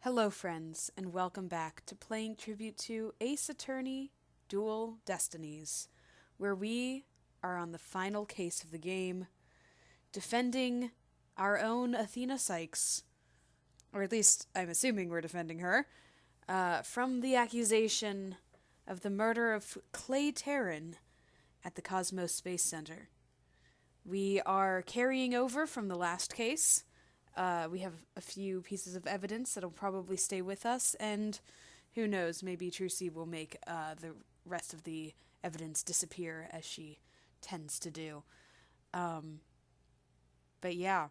Hello, friends, and welcome back to playing tribute to Ace Attorney Dual Destinies, where we are on the final case of the game, defending our own Athena Sykes, or at least I'm assuming we're defending her, from the accusation of the murder of Clay Terran at the Cosmos Space Center. We are carrying over from the last case. We have a few pieces of evidence that'll probably stay with us, and who knows, maybe Trucy will make the rest of the evidence disappear, as she tends to do. But yeah,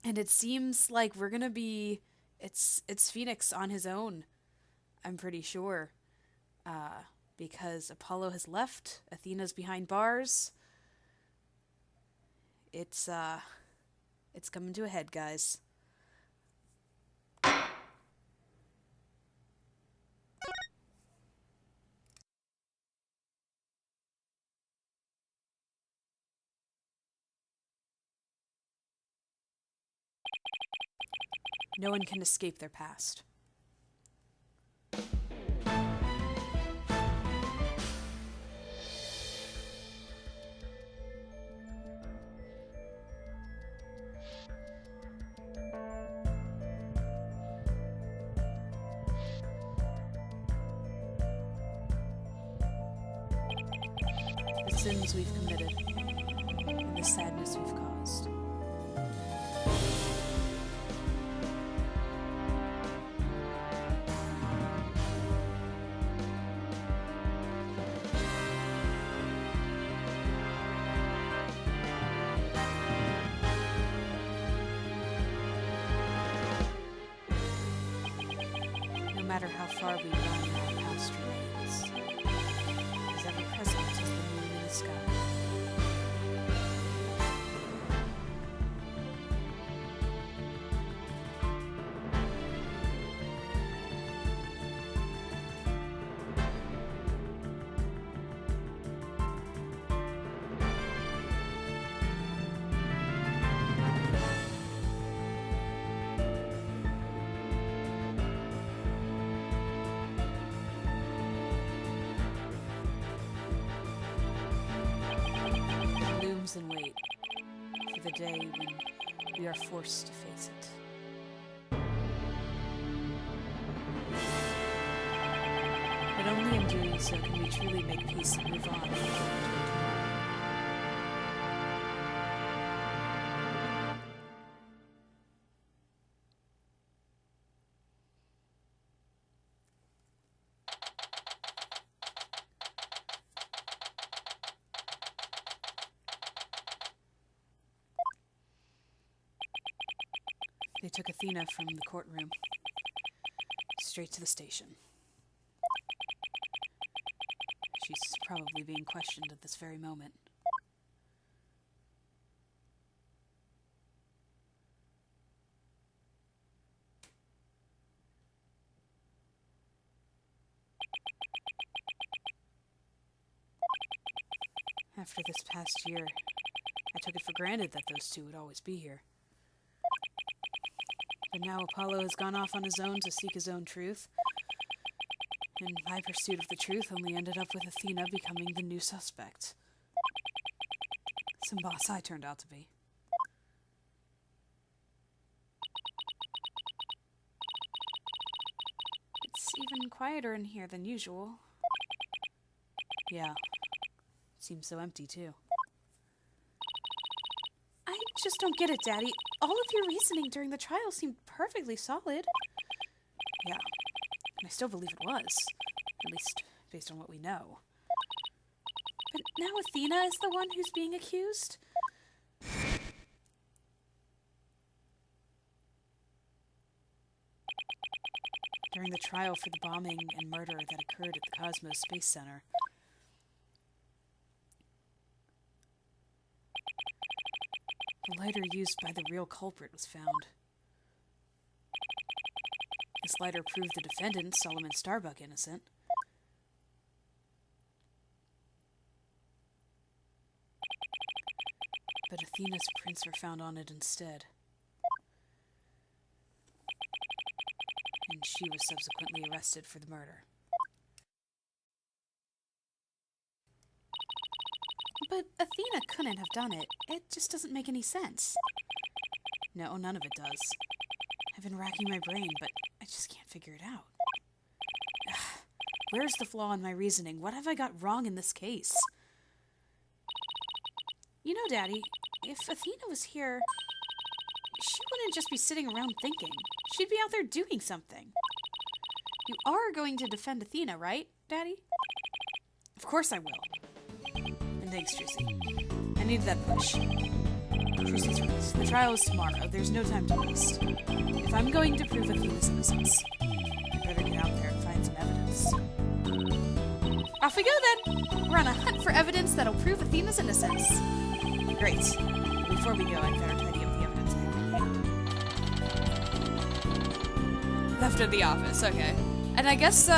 and it seems like we're gonna be... It's Phoenix on his own, I'm pretty sure. Because Apollo has left, Athena's behind bars. It's coming to a head, guys. No one can escape their past. The sins we've committed, and the sadness we've caused. No matter how far we run, our past remains, as ever present as the moon in the sky. And wait for the day when we are forced to face it. But only in doing so can we truly make peace and move on. They took Athena from the courtroom, straight to the station. She's probably being questioned at this very moment. After this past year, I took it for granted that those two would always be here. But now Apollo has gone off on his own to seek his own truth, and my pursuit of the truth only ended up with Athena becoming the new suspect. Some boss I turned out to be. It's even quieter in here than usual. Yeah, seems so empty too. I just don't get it, Daddy. All of your reasoning during the trial seemed perfectly solid. Yeah, and I still believe it was. At least, based on what we know. But now Athena is the one who's being accused? During the trial for the bombing and murder that occurred at the Cosmos Space Center, the lighter used by the real culprit was found. This lighter proved the defendant, Solomon Starbuck, innocent. But Athena's prints were found on it instead. And she was subsequently arrested for the murder. But Athena couldn't have done it. It just doesn't make any sense. No, none of it does. I've been racking my brain, but I just can't figure it out. Where's the flaw in my reasoning? What have I got wrong in this case? You know, Daddy, if Athena was here, she wouldn't just be sitting around thinking. She'd be out there doing something. You are going to defend Athena, right, Daddy? Of course I will. And thanks, Trucy. I needed that push. Trucy's right. The trial is tomorrow. There's no time to waste. If I'm going to prove Athena's innocence, I better get out there and find some evidence. Off we go, then! We're on a hunt for evidence that'll prove Athena's innocence. Great. Before we go, I'd better tidy up the evidence I have. Left at the office, okay. And I guess,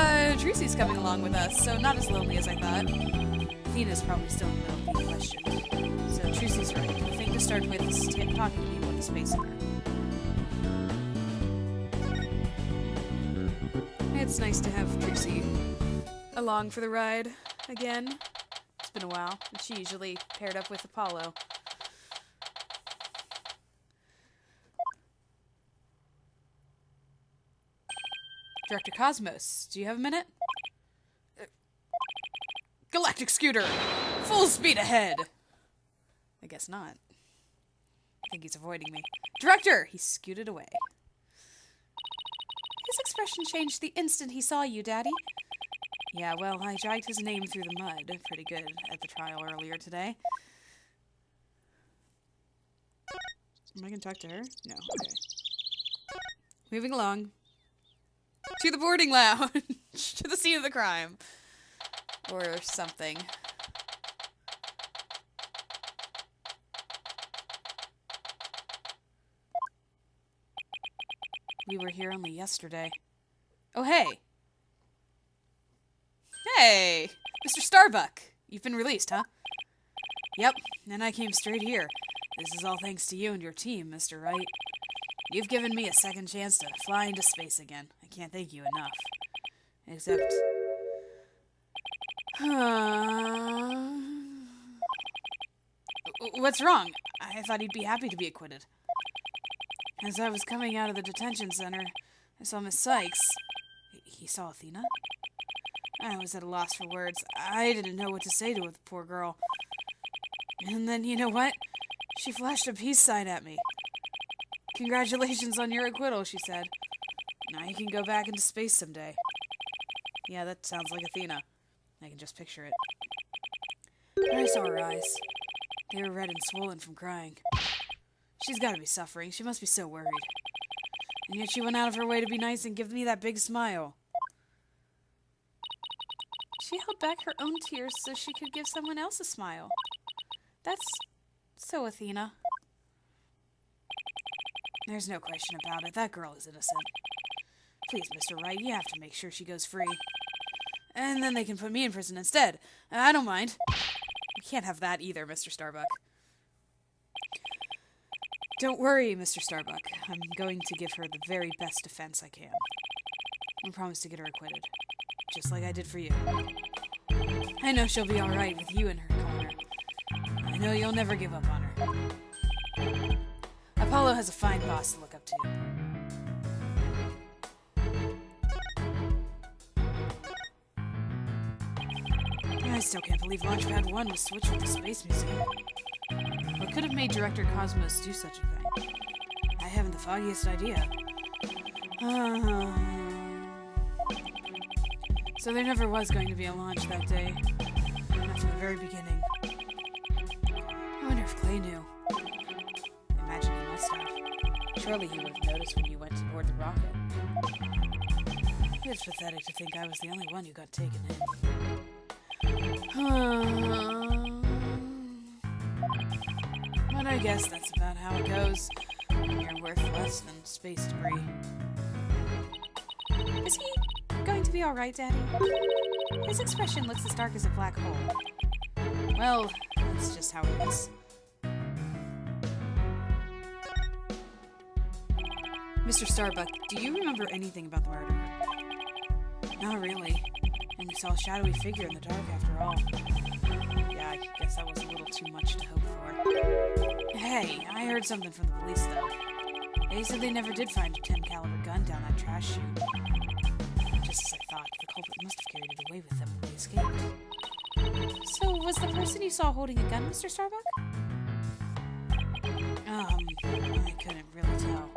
Trucy's coming along with us, so not as lonely as I thought. Athena's probably still in the middle of being questioned. So Trucy's right. The thing to start with is talking to people at the Space Center. It's nice to have Trucy along for the ride again. It's been a while, and she usually paired up with Apollo. Director Cosmos, do you have a minute? Galactic Scooter! Full speed ahead! I guess not. I think he's avoiding me. Director! He scooted away. His expression changed the instant he saw you, Daddy. Yeah, well, I dragged his name through the mud pretty good at the trial earlier today. Am I gonna talk to her? No, okay. Moving along. To the boarding lounge! To the scene of the crime. Or something. We were here only yesterday. Oh, hey! Hey! Mr. Starbuck! You've been released, huh? Yep, and I came straight here. This is all thanks to you and your team, Mr. Wright. You've given me a second chance to fly into space again. I can't thank you enough. Except... What's wrong? I thought he'd be happy to be acquitted. As I was coming out of the detention center, I saw Miss Sykes. He saw Athena? I was at a loss for words. I didn't know what to say to the poor girl. And then, you know what? She flashed a peace sign at me. Congratulations on your acquittal, she said. Now you can go back into space someday. Yeah, that sounds like Athena. I can just picture it. I saw her eyes. They were red and swollen from crying. She's got to be suffering. She must be so worried. And yet she went out of her way to be nice and give me that big smile. She held back her own tears so she could give someone else a smile. That's so Athena. There's no question about it. That girl is innocent. Please, Mr. Wright, you have to make sure she goes free. And then they can put me in prison instead. I don't mind. We can't have that either, Mr. Starbuck. Don't worry, Mr. Starbuck. I'm going to give her the very best defense I can. I promise to get her acquitted. Just like I did for you. I know she'll be alright with you in her corner. I know you'll never give up on her. Apollo has a fine boss to look up to. I still can't believe Launchpad 1 was switched with the Space Museum. What could have made Director Cosmos do such a thing? I haven't the foggiest idea. So there never was going to be a launch that day. Not from the very beginning. I wonder if Clay knew. I imagine he must have. Surely he would have noticed when you went to board the rocket. It's pathetic to think I was the only one who got taken in. But I guess that's about how it goes when you're worth less than space debris. Is he going to be alright, Daddy? His expression looks as dark as a black hole. Well, that's just how it is. Mr. Starbuck, do you remember anything about the murder? Not really. And we saw a shadowy figure in the dark after all. Yeah, I guess that was a little too much to hope for. Hey, I heard something from the police, though. They said they never did find a 10 caliber gun down that trash chute. Just as I thought, the culprit must have carried it away with them when they escaped. So, was the person you saw holding a gun, Mr. Starbuck? I couldn't really tell.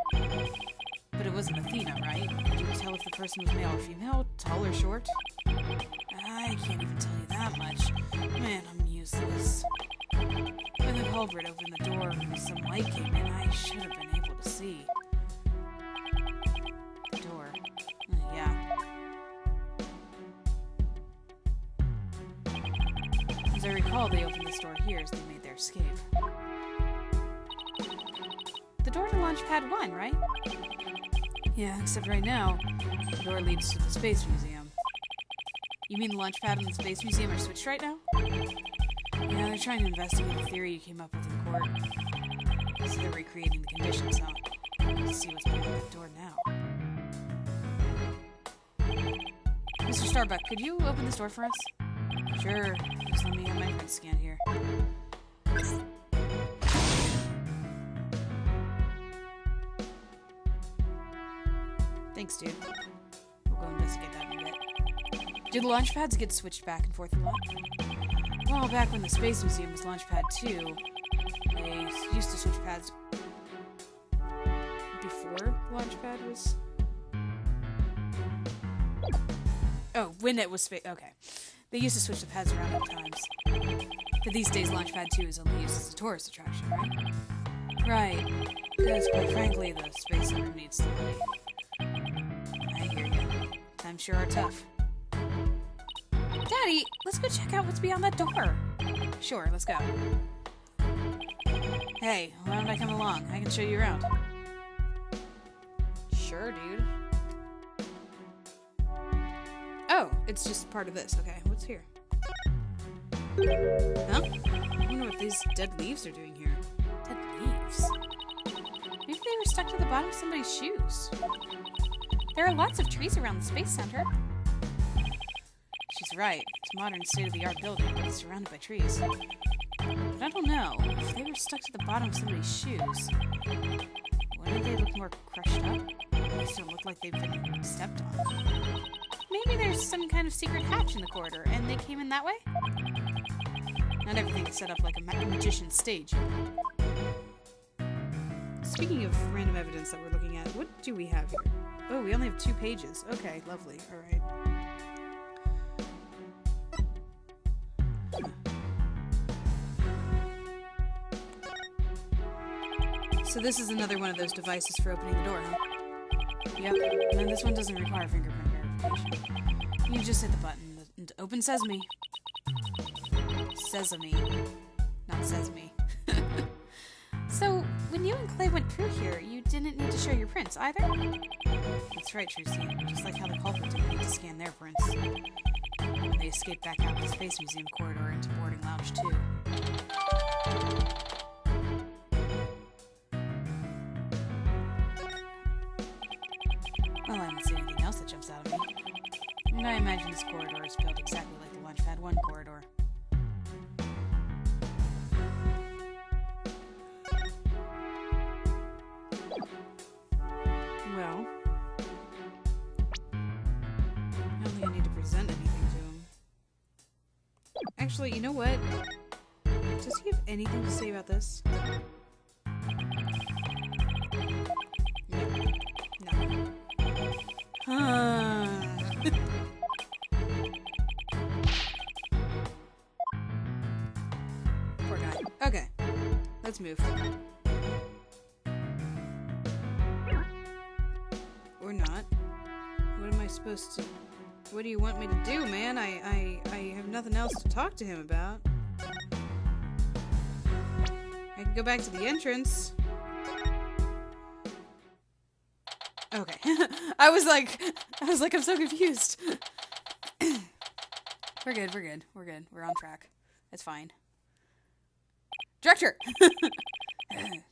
But it wasn't Athena, right? Could you tell if the person was male or female, tall or short? I can't even tell you that much. Man, I'm useless. When the culprit opened the door and some light came in, I should have been able to see. The door. Yeah. As I recall, they opened this door here as they made their escape. The door to Launchpad 1, right? Yeah, except right now, the door leads to the Space Museum. You mean the Launchpad and the Space Museum are switched right now? Yeah, they're trying to investigate the theory you came up with in court. So they're recreating the conditions, huh? Let's see what's behind that door now. Mr. Starbuck, could you open this door for us? Sure. Just let me have my print scan here. Thanks, dude. We'll go investigate that in a bit. Do the launch pads get switched back and forth a lot? Well, back when the Space Museum was Launchpad 2, they used to switch pads before Launchpad was... Oh, when it was space... Okay. They used to switch the pads around at times. But these days, Launchpad 2 is only used as a tourist attraction, right? Right. Because, quite frankly, the Space Center needs the money. I hear you. Times sure are tough. Daddy, let's go check out what's beyond that door. Sure, let's go. Hey, why don't I come along? I can show you around. Sure, dude. Oh, it's just part of this. Okay, what's here? Huh? I wonder what these dead leaves are doing here. Dead leaves? Maybe they were stuck to the bottom of somebody's shoes. There are lots of trees around the Space Center. She's right. It's a modern state-of-the-art building, but it's surrounded by trees. But I don't know. If they were stuck to the bottom of somebody's shoes, wouldn't they look more crushed up? They don't look like they've been stepped on. Maybe there's some kind of secret hatch in the corridor, and they came in that way? Not everything is set up like a magician's stage. Speaking of random evidence that we're looking at, what do we have here? Oh, we only have 2 pages. Okay, lovely. Alright. So this is another one of those devices for opening the door, huh? Yep, and this one doesn't require fingerprint verification. You just hit the button and open sesame. Sesame, not sesame. So, when you and Clay went through here, you didn't need to show your prints either? That's right, Trucy. Just like how the culprit didn't need to scan their prints. They escaped back out the Space Museum corridor into boarding lounge 2. Well, I don't see anything else that jumps out at me. And I imagine this corridor is built exactly like the Launchpad 1 corridor. Well, I don't think I need to present anything to him. Actually, you know what? Does he have anything to say about this? No. Poor guy. Okay, let's move. Or not. What am I supposed to... What do you want me to do, man? I have nothing else to talk to him about. I can go back to the entrance. Okay. I was like, I'm so confused. We're good. We're on track. It's fine. Director!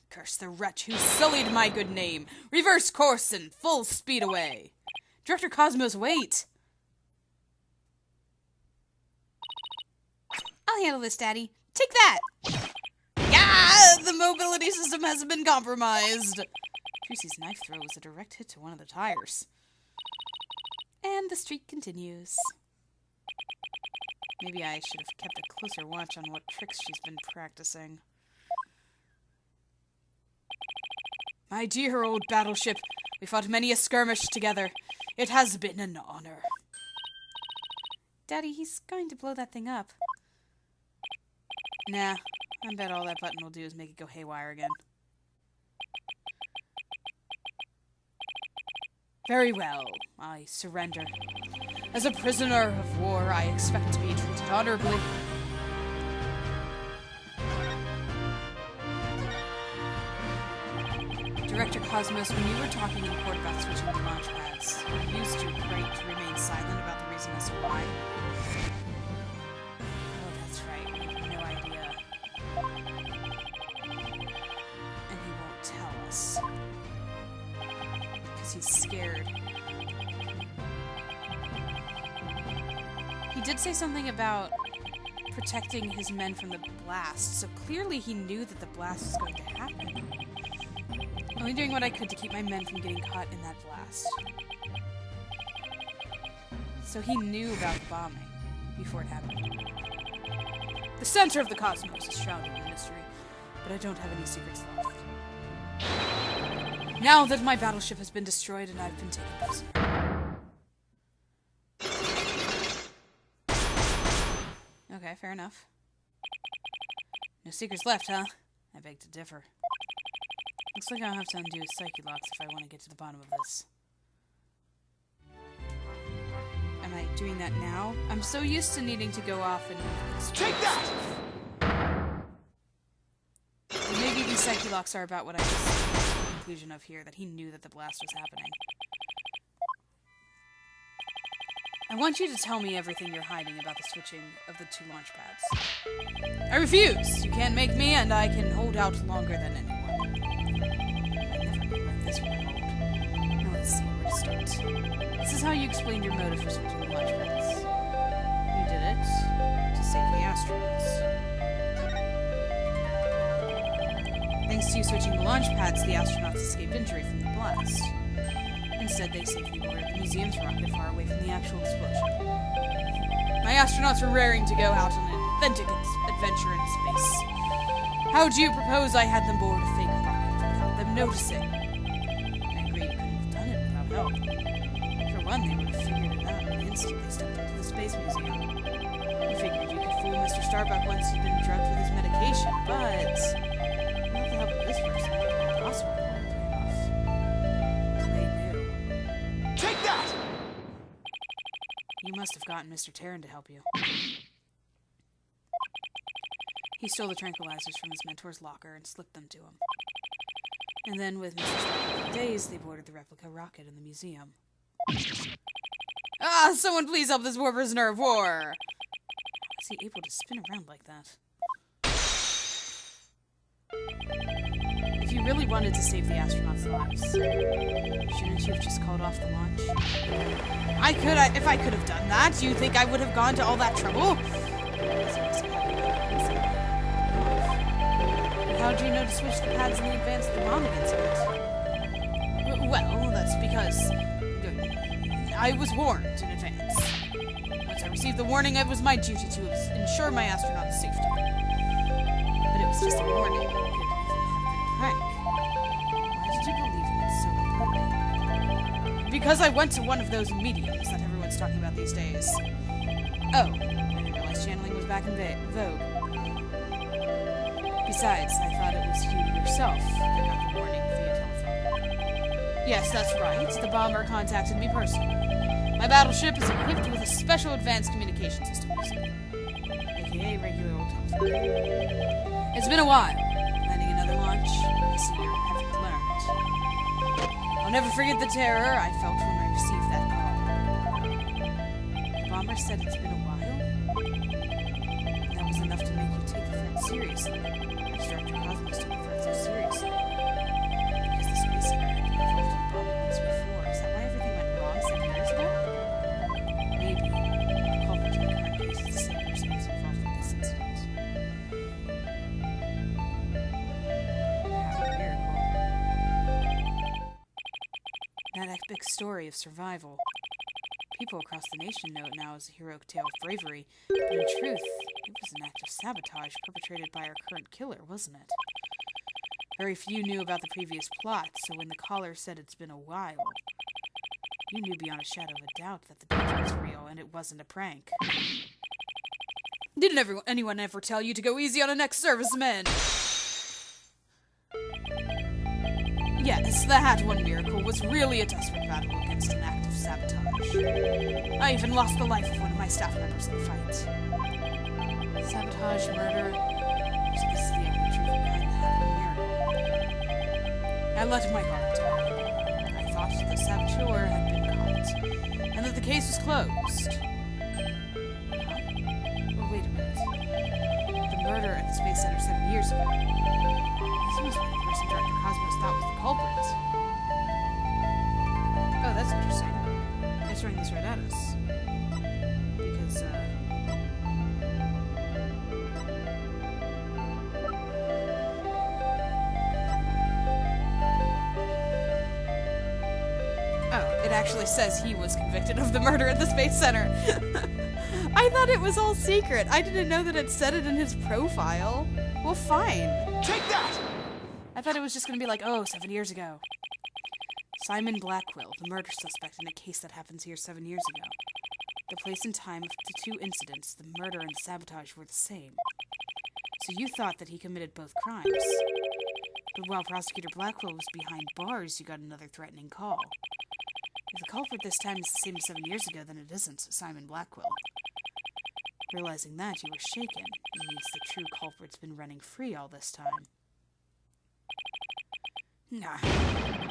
Curse the wretch who sullied my good name. Reverse course and full speed away. Director Cosmos, wait. I'll handle this, Daddy. Take that! Yeah! The mobility system has been compromised. Tracy's knife throw was a direct hit to one of the tires. And the streak continues. Maybe I should have kept a closer watch on what tricks she's been practicing. My dear old battleship, we fought many a skirmish together. It has been an honor. Daddy, he's going to blow that thing up. Nah, I bet all that button will do is make it go haywire again. Very well, I surrender. As a prisoner of war, I expect to be treated honorably. Director Cosmos, when you were talking in court about switching to launch pads, you used your right to remain silent about the reason as to why. Oh, that's right. We have no idea. And he won't tell us. Because he's scared. He did say something about protecting his men from the blast, so clearly he knew that the blast was going to happen. Only doing what I could to keep my men from getting caught in that blast. So he knew about the bombing before it happened. The center of the cosmos is shrouded in mystery, but I don't have any secrets left. Now that my battleship has been destroyed and I've been taken prisoner. Okay, fair enough. No secrets left, huh? I beg to differ. Looks like I'll have to undo psyche locks if I want to get to the bottom of this. Am I doing that now? I'm so used to needing to go off and take that! Maybe these psyche locks are about what I just came to the conclusion of here, that he knew that the blast was happening. I want you to tell me everything you're hiding about the switching of the two launch pads. I refuse! You can't make me, and I can hold out longer than anyone. This one hold. Now let's see where to start. This is how you explained your motive for switching the launch pads. You did it to save the astronauts. Thanks to you switching the launch pads, the astronauts escaped injury from the blast. Instead, they safely boarded the museum's rocket far away from the actual explosion. My astronauts were raring to go out on an authentic adventure in space. How do you propose I had them board a fake rocket without them noticing? For one, they would have figured it out the instant they stepped into the Space Museum. You figured you could fool Mr. Starbuck once he'd been drugged with his medication, but without the help of this person, it would have been impossible to learn Clay knew. Take that! You must have gotten Mr. Terran to help you. He stole the tranquilizers from his mentor's locker and slipped them to him. And then, with Mr. Starbuck dazed, they boarded the replica rocket in the museum. Ah, someone please help this poor prisoner of war! How was he able to spin around like that? If you really wanted to save the astronauts' lives, shouldn't you have just called off the launch? If I could have done that, do you think I would have gone to all that trouble? How did you know to switch the pads in the advance of the bombing incident? Well, that's because I was warned in advance. Once I received the warning, it was my duty to ensure my astronauts' safety. But it was just a warning. It could even have been a prank. Why did you believe in it so completely? Because I went to one of those mediums that everyone's talking about these days. Oh, I didn't realize channeling was back in vogue. Besides, I thought it was you yourself that got the warning via telephone. Yes, that's right. The bomber contacted me personally. My battleship is equipped with a special advanced communication system, aka regular old telephone. It's been a while. Planning another launch, I see you haven't learned. I'll never forget the terror I felt when I received that call. The bomber said it's been a while? That was enough to make you take the threat seriously. Director Cosmos took the threat so seriously. epic story of survival. People across the nation know it now as a heroic tale of bravery, but in truth, it was an act of sabotage perpetrated by our current killer, wasn't it? Very few knew about the previous plot, so when the caller said it's been a while, you knew beyond a shadow of a doubt that the danger was real and it wasn't a prank. Didn't anyone ever tell you to go easy on an ex-serviceman? Yes, the Hat One miracle was really a desperate battle against an act of sabotage. I even lost the life of one of my staff members in the fight. Sabotage, murder... So this is the ugly truth behind the Hat One miracle. I let my guard down. I thought the saboteur had been caught, and that the case was closed. Oh, wait a minute. The murder at the Space Center 7 years ago. This must be the person Director Cosmos thought was the culprit. Oh, that's interesting. It's throwing this right at us. Because, Oh, it actually says he was convicted of the murder at the Space Center. I thought it was all secret. I didn't know that it said it in his profile. Well, fine. Take that! I thought it was just going to be like, oh, 7 years ago. Simon Blackwell, the murder suspect in a case that happens here 7 years ago. The place and time of the two incidents, the murder and the sabotage, were the same. So you thought that he committed both crimes. But while Prosecutor Blackwell was behind bars, you got another threatening call. If the culprit this time is the same as 7 years ago, then it isn't Simon Blackwell. Realizing that, you were shaken. It means the true culprit's been running free all this time. Nah.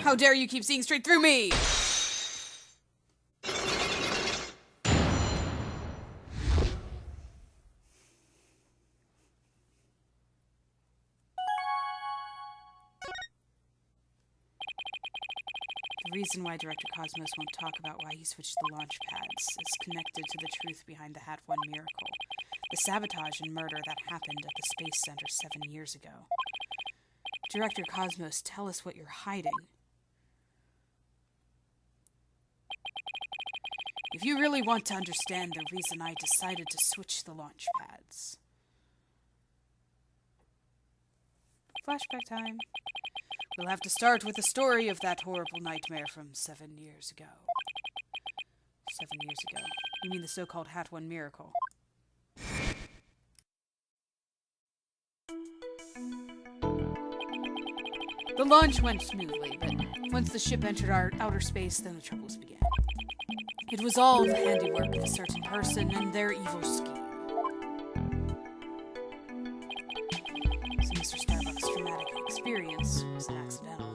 How dare you keep seeing straight through me! The reason why Director Cosmos won't talk about why he switched the launch pads is connected to the truth behind the Hat One miracle, the sabotage and murder that happened at the Space Center 7 years ago. Director Cosmos, tell us what you're hiding. If you really want to understand the reason I decided to switch the launch pads. Flashback time. We'll have to start with the story of that horrible nightmare from 7 years ago. 7 years ago. You mean the so-called Hat One miracle. The launch went smoothly, but once the ship entered our outer space, then the troubles began. It was all the handiwork of a certain person and their evil scheme. So Mr. Starbuck's traumatic experience was an accidental.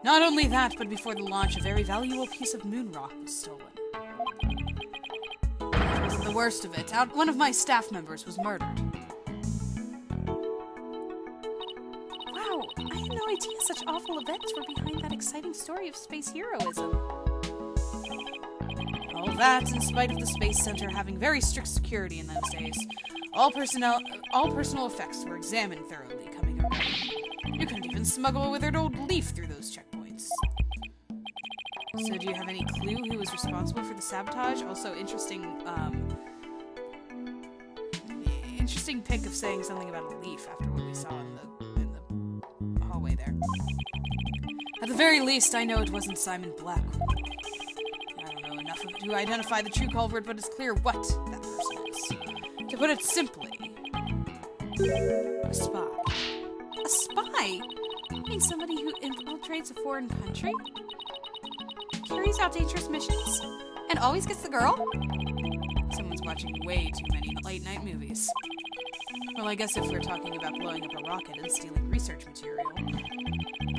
Not only that, but before the launch, a very valuable piece of moon rock was stolen. That wasn't the worst of it. One of my staff members was murdered. I had no idea such awful events were behind that exciting story of space heroism. All that, in spite of the Space Center having very strict security in those days, all personal effects were examined thoroughly coming around. You couldn't even smuggle a withered old leaf through those checkpoints. So do you have any clue who was responsible for the sabotage? Also, interesting pick of saying something about a leaf after what we saw in the hallway there. At the very least, I know it wasn't Simon Blackwell. I don't know enough of it to identify the true culprit, but it's clear what that person is. To put it simply, a spy. A spy? You mean somebody who infiltrates a foreign country? Carries out dangerous missions? And always gets the girl? Someone's watching way too many late-night movies. Well, I guess if we're talking about blowing up a rocket and stealing research material,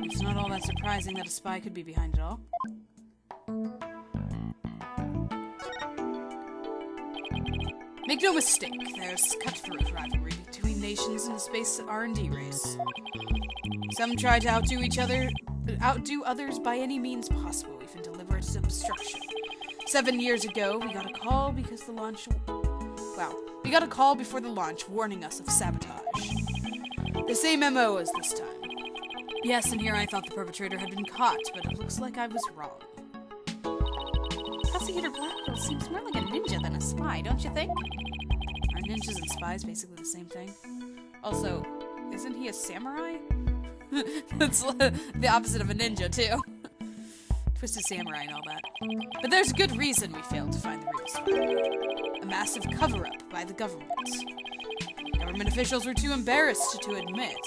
it's not all that surprising that a spy could be behind it all. Make no mistake, there's cutthroat rivalry between nations in the space R&D race. Some try to outdo others by any means possible, even deliberate obstruction. 7 years ago, we got a call before the launch warning us of sabotage. The same MO as this time. Yes, and here I thought the perpetrator had been caught, but it looks like I was wrong. Prosecutor Blackwell seems more like a ninja than a spy, don't you think? Are ninjas and spies basically the same thing? Also, isn't he a samurai? That's the opposite of a ninja, too. Twisted samurai and all that. But there's a good reason we failed to find the real spy. A massive cover-up by the government. Government officials were too embarrassed to admit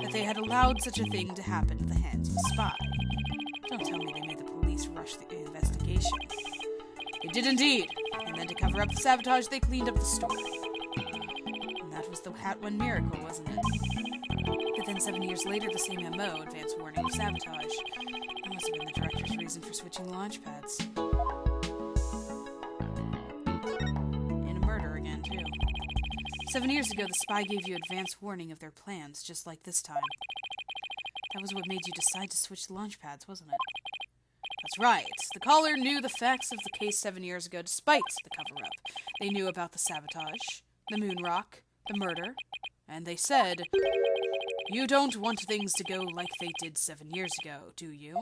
that they had allowed such a thing to happen at the hands of a spy. Don't tell me they made the police rush the investigation. They did indeed, and then to cover up the sabotage, they cleaned up the story. And that was the Hat One miracle, wasn't it? But then 7 years later, the same MO, advance warning of sabotage. That must have been the director's reason for switching launch pads. And a murder again, too. 7 years ago, the spy gave you advance warning of their plans, just like this time. That was what made you decide to switch the launch pads, wasn't it? That's right. The caller knew the facts of the case 7 years ago, despite the cover-up. They knew about the sabotage, the moon rock, the murder, and they said, "You don't want things to go like they did 7 years ago, do you?"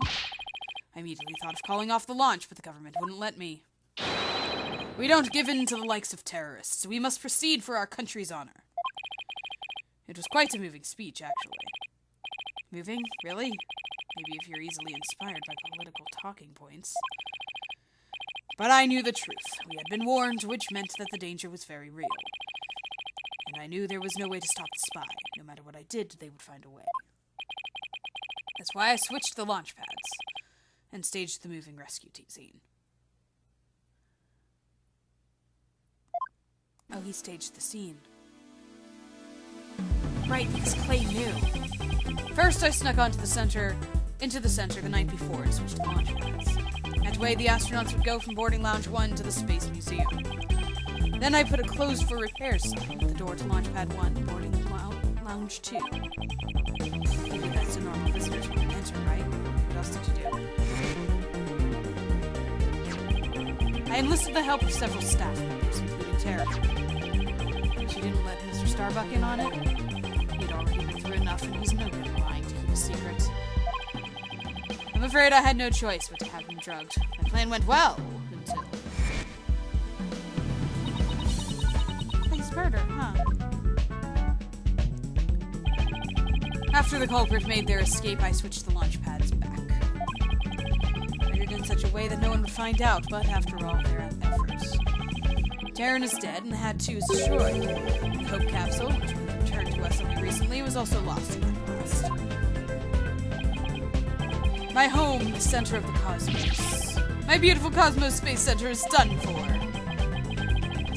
I immediately thought of calling off the launch, but the government wouldn't let me. We don't give in to the likes of terrorists. We must proceed for our country's honor. It was quite a moving speech, actually. Moving? Really? Maybe if you're easily inspired by political talking points. But I knew the truth. We had been warned, which meant that the danger was very real. And I knew there was no way to stop the spy. No matter what I did, they would find a way. That's why I switched the launch pads and staged the moving rescue scene. Oh, he staged the scene. Right, because Clay knew. First, I snuck into the center the night before and switched the launch pads. That way, the astronauts would go from boarding lounge 1 to the Space Museum. Then I put a closed for repair sign at the door to launch pad 1, boarding lounge 2. Maybe that's a normal visitors when you enter, right? What else did you do? I enlisted the help of several staff members, including Tara. She didn't let Mr. Starbuck in on it. He'd already been through enough, and he's no good at lying to keep a secret. I'm afraid I had no choice but to have him drugged. My plan went well, until... His murder, huh? After the culprit made their escape, I switched the launch pads back. I did it in such a way that no one would find out, but after all their efforts. Taryn is dead, and the Hat 2 is destroyed. The Hope capsule, which was returned to us only recently, was also lost in that blast. My home, the center of the cosmos. My beautiful Cosmos Space Center is done for. What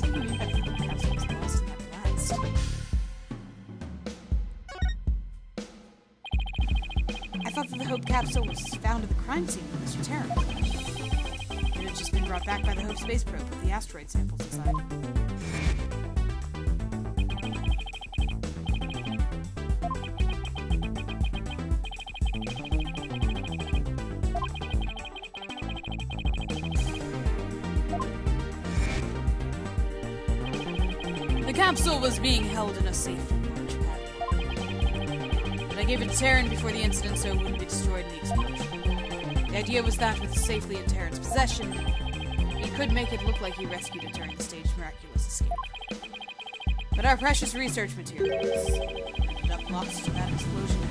do you mean by the Hope capsule was lost in that blast? I thought that the Hope capsule was found at the crime scene with Mr. Taryn. It had just been brought back by the Hope space probe with the asteroid samples inside. The capsule was being held in a safe launch pad. But I gave it to Taryn before the incident so it wouldn't be destroyed in the explosion. The idea was that with it safely in Taryn's possession, he could make it look like he rescued it during the staged miraculous escape. But our precious research materials ended up lost to that explosion.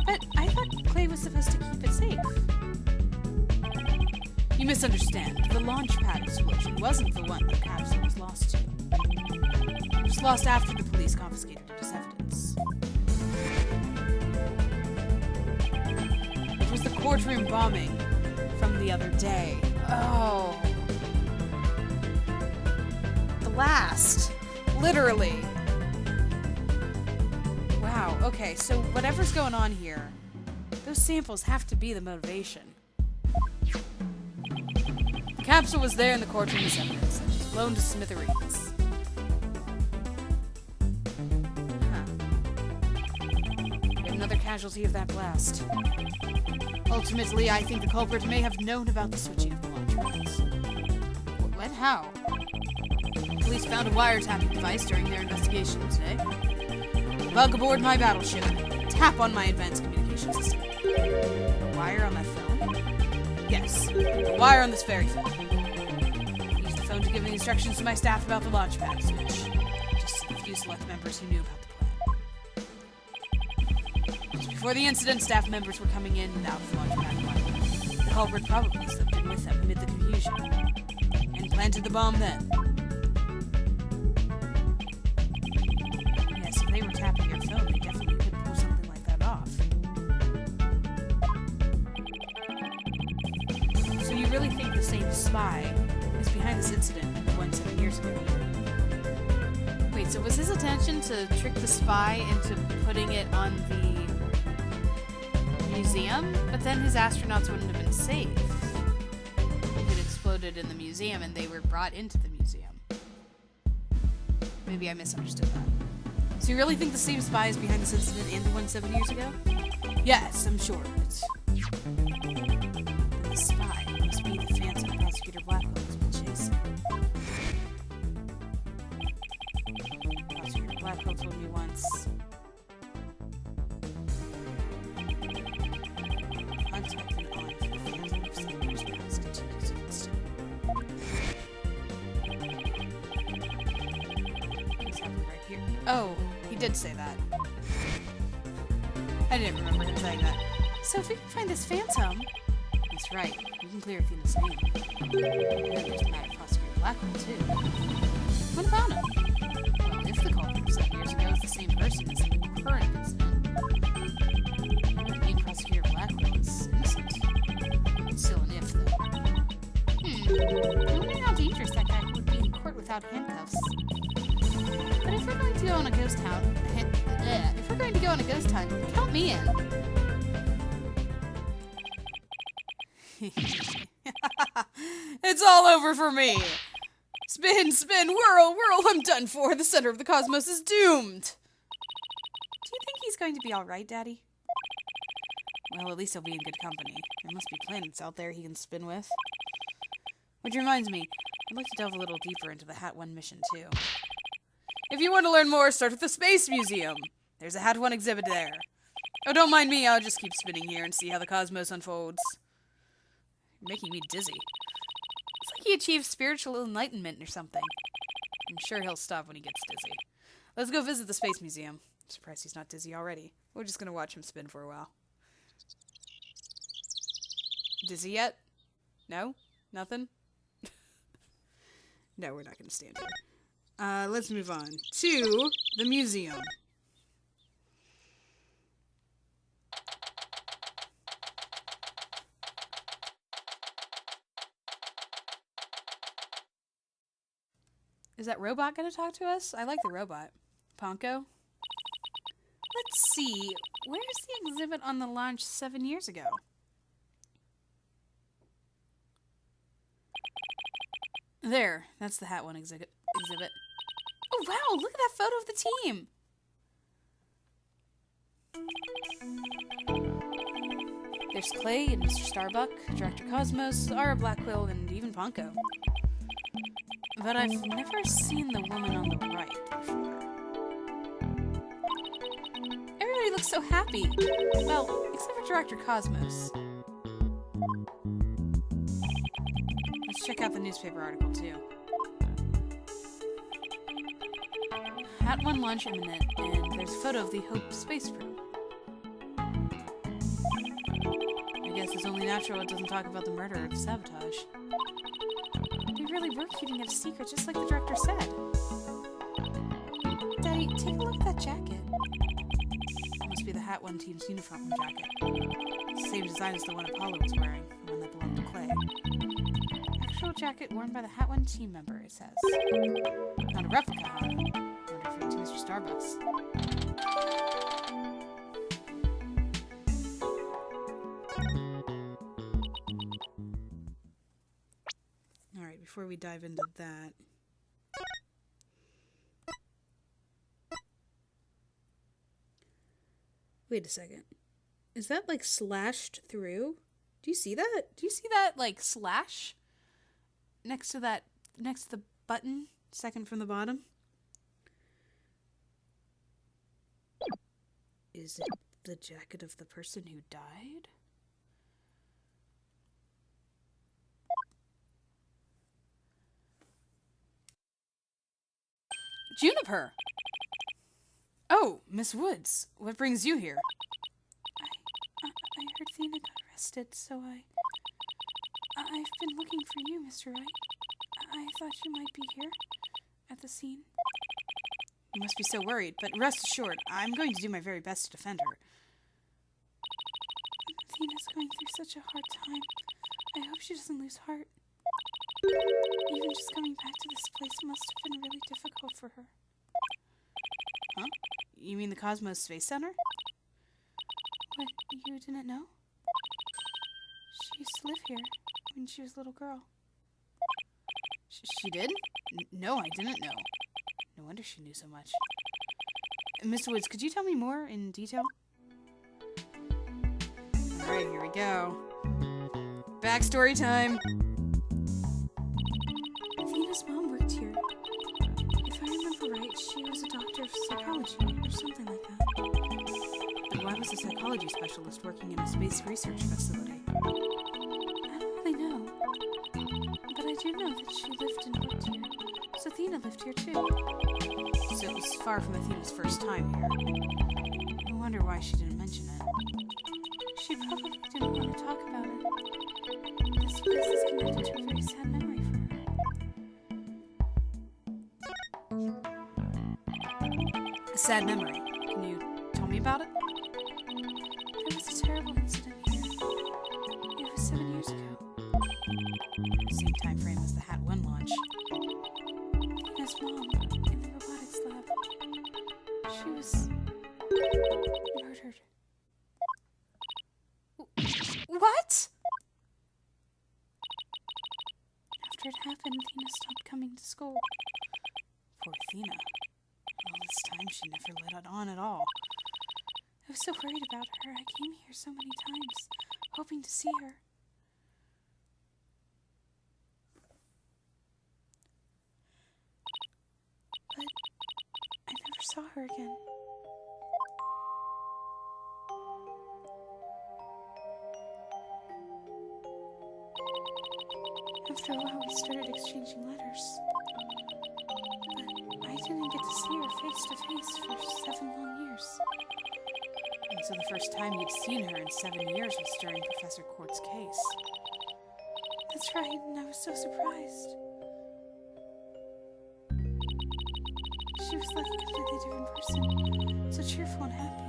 But I thought Clay was supposed to keep it safe. You misunderstand. The launch pad explosion wasn't the one the capsule was lost to. It was lost after the police confiscated it as evidence. It was the courtroom bombing from the other day. Oh. The last. Literally. Wow, okay, so whatever's going on here, those samples have to be the motivation. The capsule was there in the courtroom as evidence, and it was blown to smithereens. Yet another casualty of that blast. Ultimately, I think the culprit may have known about the switching of the launch pads. What? How? Police found a wiretapping device during their investigation today. bug aboard my battleship. Tap on my advanced communication system. A wire on that phone? Yes, a wire on this very phone. Use the phone to give instructions to my staff about the launch pad switch. Just a few select members who knew about the plan. Just before the incident, staff members were coming in and out of the launch pad one. The culprit probably slipped in with them amid the confusion and planted the bomb then. Yes, if they were tapping your phone, they definitely could pull something like that off. So you really think the same spy is behind this incident 7 years ago? Wait, so was his intention to trick the spy into putting it on the museum? But then his astronauts wouldn't have been safe. It exploded in the museum and they were brought into the museum. Maybe I misunderstood that. So you really think the same spy is behind this incident and the one 7 years ago? Yes, I'm sure of it. The spy must be the phantom Prosecutor Blackwell has been chasing. Prosecutor Blackwell told me once. Contact the line for the phantom of 7 years past continues against him. What's happening right here? Oh, he did say that. I didn't remember him saying that. So if we can find this phantom... That's right. We can clear Athena's name. And then there's the matter of Prosecutor Blackwell, too. What about him? Well, if the culprit 7 years ago is the same person as in the current incident, it would mean Prosecutor Blackwell is innocent. It's still an if, though. I wonder how dangerous that guy would be in court without handcuffs. But if we're going to go on a ghost hunt, count me in. It's all over for me. Spin, spin, whirl, whirl, I'm done for. The center of the cosmos is doomed. Do you think he's going to be all right, Daddy? Well, at least he'll be in good company. There must be planets out there he can spin with. Which reminds me, I'd like to delve a little deeper into the Hat 1 mission, too. If you want to learn more, start with the Space Museum. There's a Hat 1 exhibit there. Oh, don't mind me, I'll just keep spinning here and see how the cosmos unfolds. You're making me dizzy. It's like he achieved spiritual enlightenment or something. I'm sure he'll stop when he gets dizzy. Let's go visit the Space Museum. I'm surprised he's not dizzy already. We're just going to watch him spin for a while. Dizzy yet? No? Nothing? No, we're not going to stand here. Let's move on to the museum. Is that robot going to talk to us? I like the robot. Ponko? Let's see. Where's the exhibit on the launch 7 years ago? There. That's the Hat 1 exhibit. Oh, wow. Look at that photo of the team. There's Clay and Mr. Starbuck, Director Cosmos, Ara Blackwell, and even Ponko. But I've never seen the woman on the right before. Everybody looks so happy. Well, except for Director Cosmos. Let's check out the newspaper article, too. Hat 1 launch imminent, and there's a photo of the Hope space crew. I guess it's only natural it doesn't talk about the murder or the sabotage. We really were keeping it a secret, just like the director said. Daddy, take a look at that jacket. That must be the Hat 1 team's uniform jacket. It's the same design as the one Apollo was wearing, the one that belonged to Clay. Actual jacket worn by the Hat 1 team member, it says. Not a replica, huh? I wonder if it was Mr. Starbucks. Alright, before we dive into that... Wait a second. Is that, like, slashed through? Do you see that? Do you see that, like, slash? Next to the button, second from the bottom? Is it the jacket of the person who died? Juniper! Oh, Miss Woods, what brings you here? I heard Athena got arrested, so I've been looking for you, Mr. Wright. I thought you might be here at the scene. You must be so worried, but rest assured, I'm going to do my very best to defend her. Athena's going through such a hard time. I hope she doesn't lose heart. Even just coming back to this place must have been really difficult for her. Huh? You mean the Cosmos Space Center? What, you didn't know? She used to live here when she was a little girl. She did? No, I didn't know. No wonder she knew so much. Mr. Woods, could you tell me more in detail? Alright, here we go. Backstory time! Athena's mom worked here. If I remember right, she was a doctor of psychology or something like that. And why was a psychology specialist working in a space research facility? I don't really know. But I do know that she lived and worked here. So Athena lived here too. So it was far from Athena's first time here. No wonder why she didn't mention it. She probably didn't want to talk about it. This place is connected to a very sad memory for her. A sad memory. Can you tell me about it? There was a terrible incident here. It was 7 years ago. Same time frame as the Hat 1 launch. Athena's mom, in the robotics lab, she was murdered. What? After it happened, Athena stopped coming to school. Poor Athena. All this time she never let it on at all. I was so worried about her. I came here so many times, hoping to see her. But I never saw her again. After a while, we started exchanging letters. But I didn't get to see her face to face for 7 long years. And so the first time you'd seen her in 7 years was during Professor Court's case. That's right, and I was so surprised. She was like a completely different person, so cheerful and happy.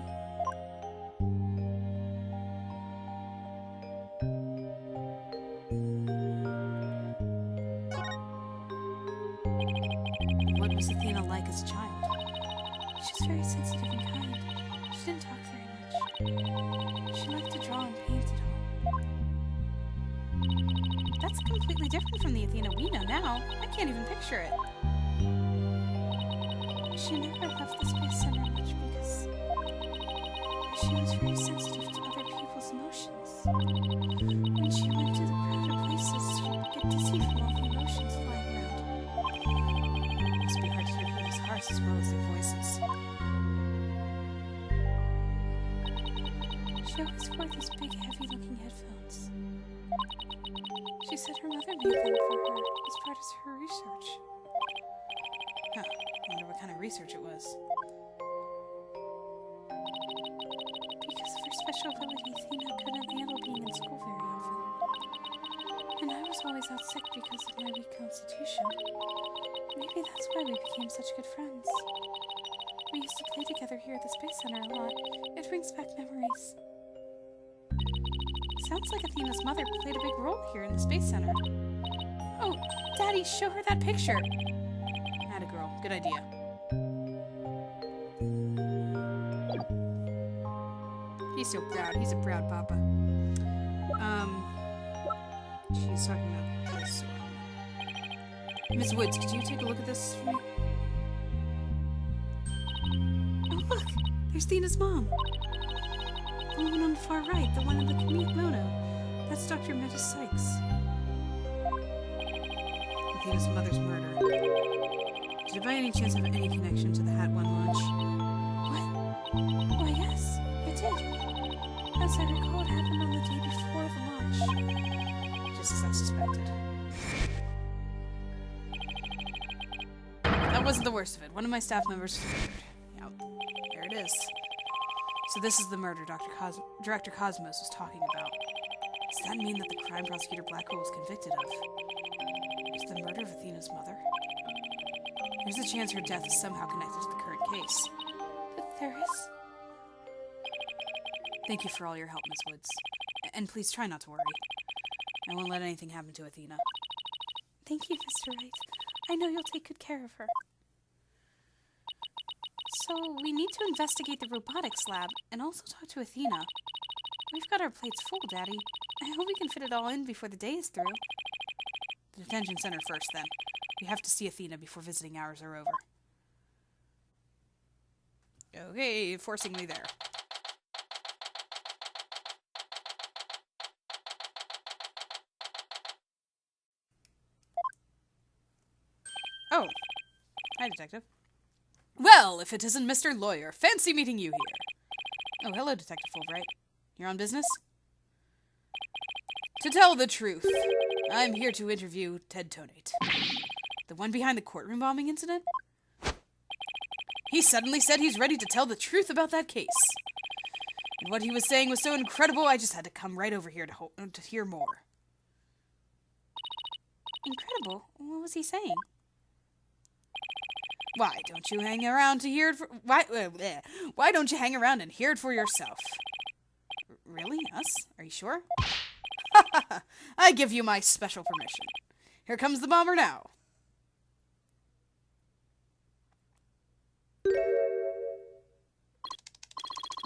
What was Athena like as a child? She was very sensitive and kind. She didn't talk very much. She liked to draw and paint at home. That's completely different from the Athena we know now. I can't even picture it. She never left the Space Center much because she was very sensitive to other people's emotions. When she went to the crowded places, she'd get dizzy from all the emotions flying around. It must be hard to hear people's hearts as well as their voices. She always wore these big, heavy-looking headphones. She said her mother made them for her as part of her research. Huh. Wonder what kind of research it was. Because of her special ability, Athena couldn't handle being in school very often. And I was always out sick because of my weak constitution. Maybe that's why we became such good friends. We used to play together here at the Space Center a lot. It brings back memories. Sounds like Athena's mother played a big role here in the Space Center. Oh, Daddy, show her that picture. Atta girl, good idea. He's so proud. He's a proud papa. She's talking about this. Miss Woods, could you take a look at this for me? Oh, look! There's Athena's mom. The woman on the far right, the one in the kimono. That's Dr. Meta Sykes. Athena's mother's murder. Did it by any chance have any connection to the Hat 1 launch? What? Why, yes. As I recall, it happened on the day before the launch. Just as I suspected. That wasn't the worst of it. One of my staff members was murdered. Yep, there it is. So this is the murder Director Cosmos was talking about. Does that mean that the crime prosecutor Blackwell was convicted of is the murder of Athena's mother? There's a chance her death is somehow connected to the current case. But there is... Thank you for all your help, Ms. Woods. And please try not to worry. I won't let anything happen to Athena. Thank you, Mr. Wright. I know you'll take good care of her. So, we need to investigate the robotics lab and also talk to Athena. We've got our plates full, Daddy. I hope we can fit it all in before the day is through. The detention center first, then. We have to see Athena before visiting hours are over. Okay, forcing me there. Oh. Hi, Detective. Well, if it isn't Mr. Lawyer, fancy meeting you here. Oh, hello, Detective Fulbright. You're on business? To tell the truth, I'm here to interview Ted Tonate. The one behind the courtroom bombing incident? He suddenly said he's ready to tell the truth about that case. And what he was saying was so incredible, I just had to come right over here to hear more. Incredible? What was he saying? Why don't you hang around to hear it for... Why don't you hang around and hear it for yourself? Really? Us? Are you sure? I give you my special permission. Here comes the bomber now.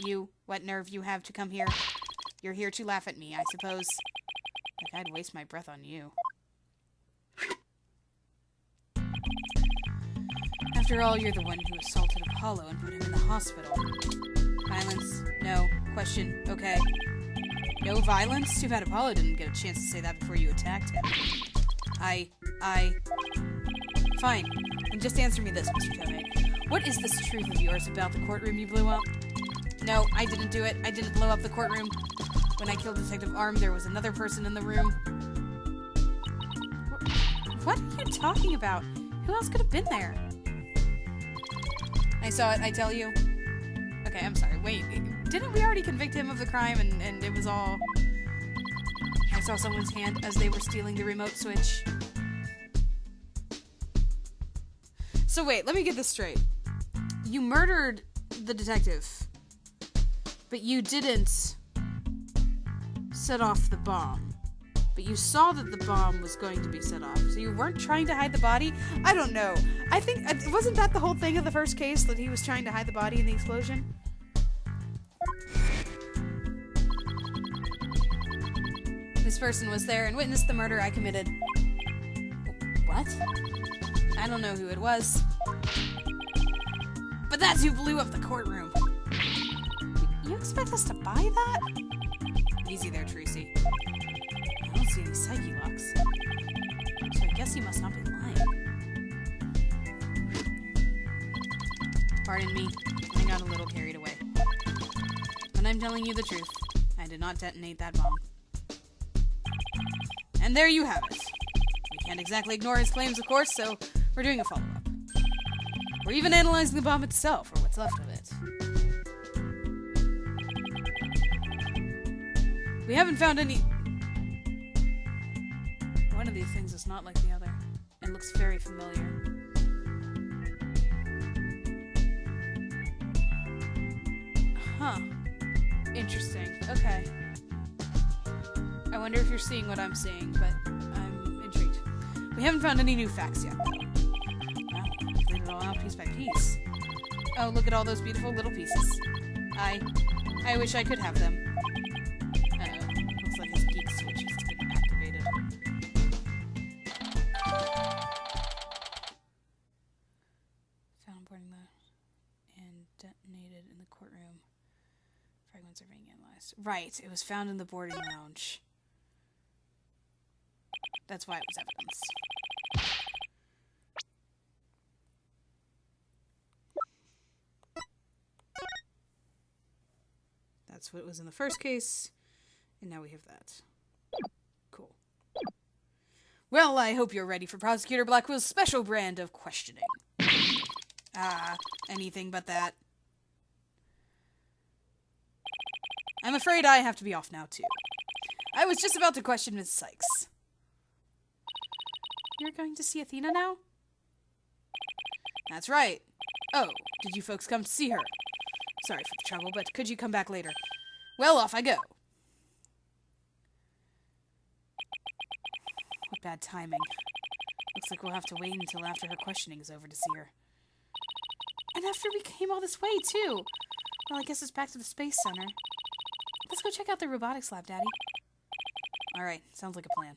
You, what nerve you have to come here? You're here to laugh at me, I suppose. Like I'd waste my breath on you. After all, you're the one who assaulted Apollo and put him in the hospital. Violence? No. Question? Okay. No violence? Too bad Apollo didn't get a chance to say that before you attacked him. Fine. Then just answer me this, Mr. Tonate. What is this truth of yours about the courtroom you blew up? No, I didn't do it. I didn't blow up the courtroom. When I killed Detective Arm, there was another person in the room. What are you talking about? Who else could have been there? I saw it, I tell you. Okay, I'm sorry. Wait, didn't we already convict him of the crime and it was all... I saw someone's hand as they were stealing the remote switch. So wait, let me get this straight. You murdered the detective, but you didn't set off the bomb. But you saw that the bomb was going to be set off, so you weren't trying to hide the body? I don't know. I think... wasn't that the whole thing of the first case, that he was trying to hide the body in the explosion? This person was there and witnessed the murder I committed. What? I don't know who it was. But that's who blew up the courtroom. You expect us to buy that? Easy there, Tracy. I don't see any psyche locks. So I guess he must not be lying. Pardon me, I got a little carried away. But I'm telling you the truth. I did not detonate that bomb. And there you have it. We can't exactly ignore his claims, of course, so we're doing a follow-up. We're even analyzing the bomb itself, or what's left of it. We haven't found any... One of these things is not like the other. It looks very familiar. Huh. Interesting. Okay. I wonder if you're seeing what I'm seeing, but I'm intrigued. We haven't found any new facts yet, though. Well, we've laid it all out piece by piece. Oh, look at all those beautiful little pieces. I wish I could have them. Uh-oh. Looks like his geek switch has been activated. Found boarding and detonated in the courtroom. Fragments are being analyzed. Right, it was found in the boarding lounge. That's why it was evidence. That's what was in the first case, and now we have that. Cool. Well, I hope you're ready for Prosecutor Blackwell's special brand of questioning. Anything but that. I'm afraid I have to be off now, too. I was just about to question Miss Sykes. You're going to see Athena now? That's right. Oh, did you folks come to see her? Sorry for the trouble, but could you come back later? Well, off I go. What bad timing. Looks like we'll have to wait until after her questioning is over to see her. And after we came all this way, too. Well, I guess it's back to the Space Center. Let's go check out the robotics lab, Daddy. Alright, sounds like a plan.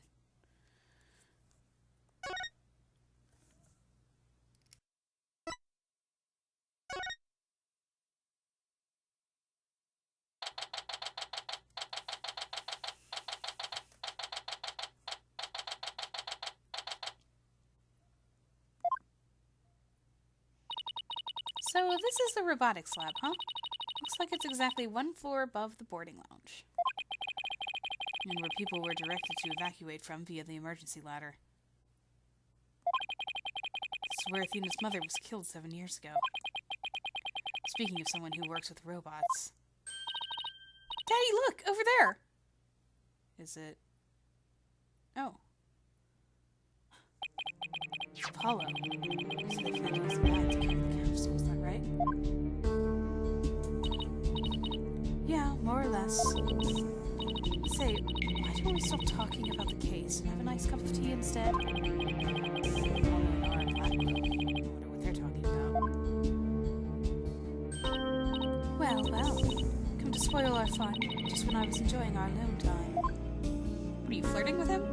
So this is the robotics lab, huh? Looks like it's exactly one floor above the boarding lounge. And where people were directed to evacuate from via the emergency ladder. This is where Athena's mother was killed 7 years ago. Speaking of someone who works with robots. Daddy, look! Over there! Is it... Oh. Apollo. So they plan to use the bag to carry the capsule, is that right? Yeah, more or less. Say, why don't we stop talking about the case and have a nice cup of tea instead? Apollo and Laura Blackwell. I wonder what they're talking about. Well. Come to spoil our fun, just when I was enjoying our alone time. What, are you flirting with him?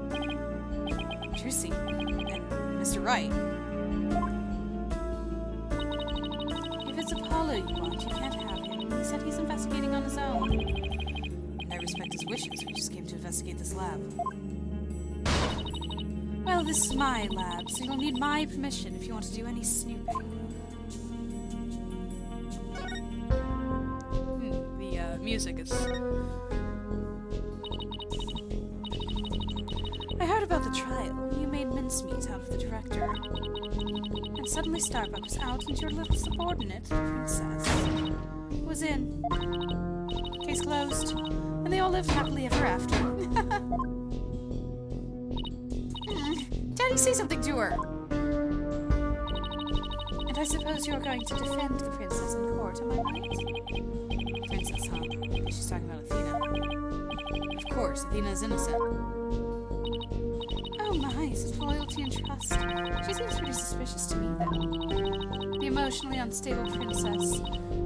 Juicy. And Mr. Wright. If it's Apollo you want, you can't have him. He said he's investigating on his own. And I respect his wishes. We just came to investigate this lab. Well, this is my lab, so you'll need my permission if you want to do any snooping. The music is... I heard about the trial. You made mincemeat out of the director. And suddenly Starbuck was out and your little subordinate, the princess, was in. Case closed. And they all lived happily ever after. Daddy, say something to her! And I suppose you're going to defend the princess in court, am I right? Princess, huh? She's talking about Athena. Of course, Athena's innocent. Oh my, such loyalty and trust. She seems pretty suspicious to me, though. The emotionally unstable princess.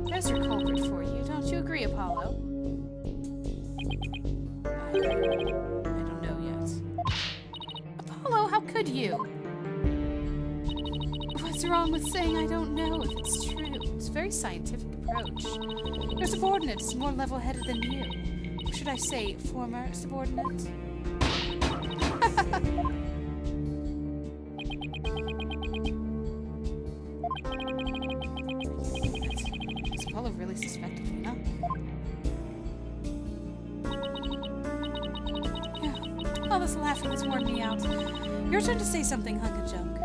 There's your culprit for you. Don't you agree, Apollo? I don't know yet. Apollo, how could you? What's wrong with saying I don't know if it's true? It's a very scientific approach. Your subordinate is more level-headed than you. Or should I say, former subordinate? Does Apollo really suspect Athena? Yeah. All this laughing has worn me out. Your turn to say something, hunk of junk.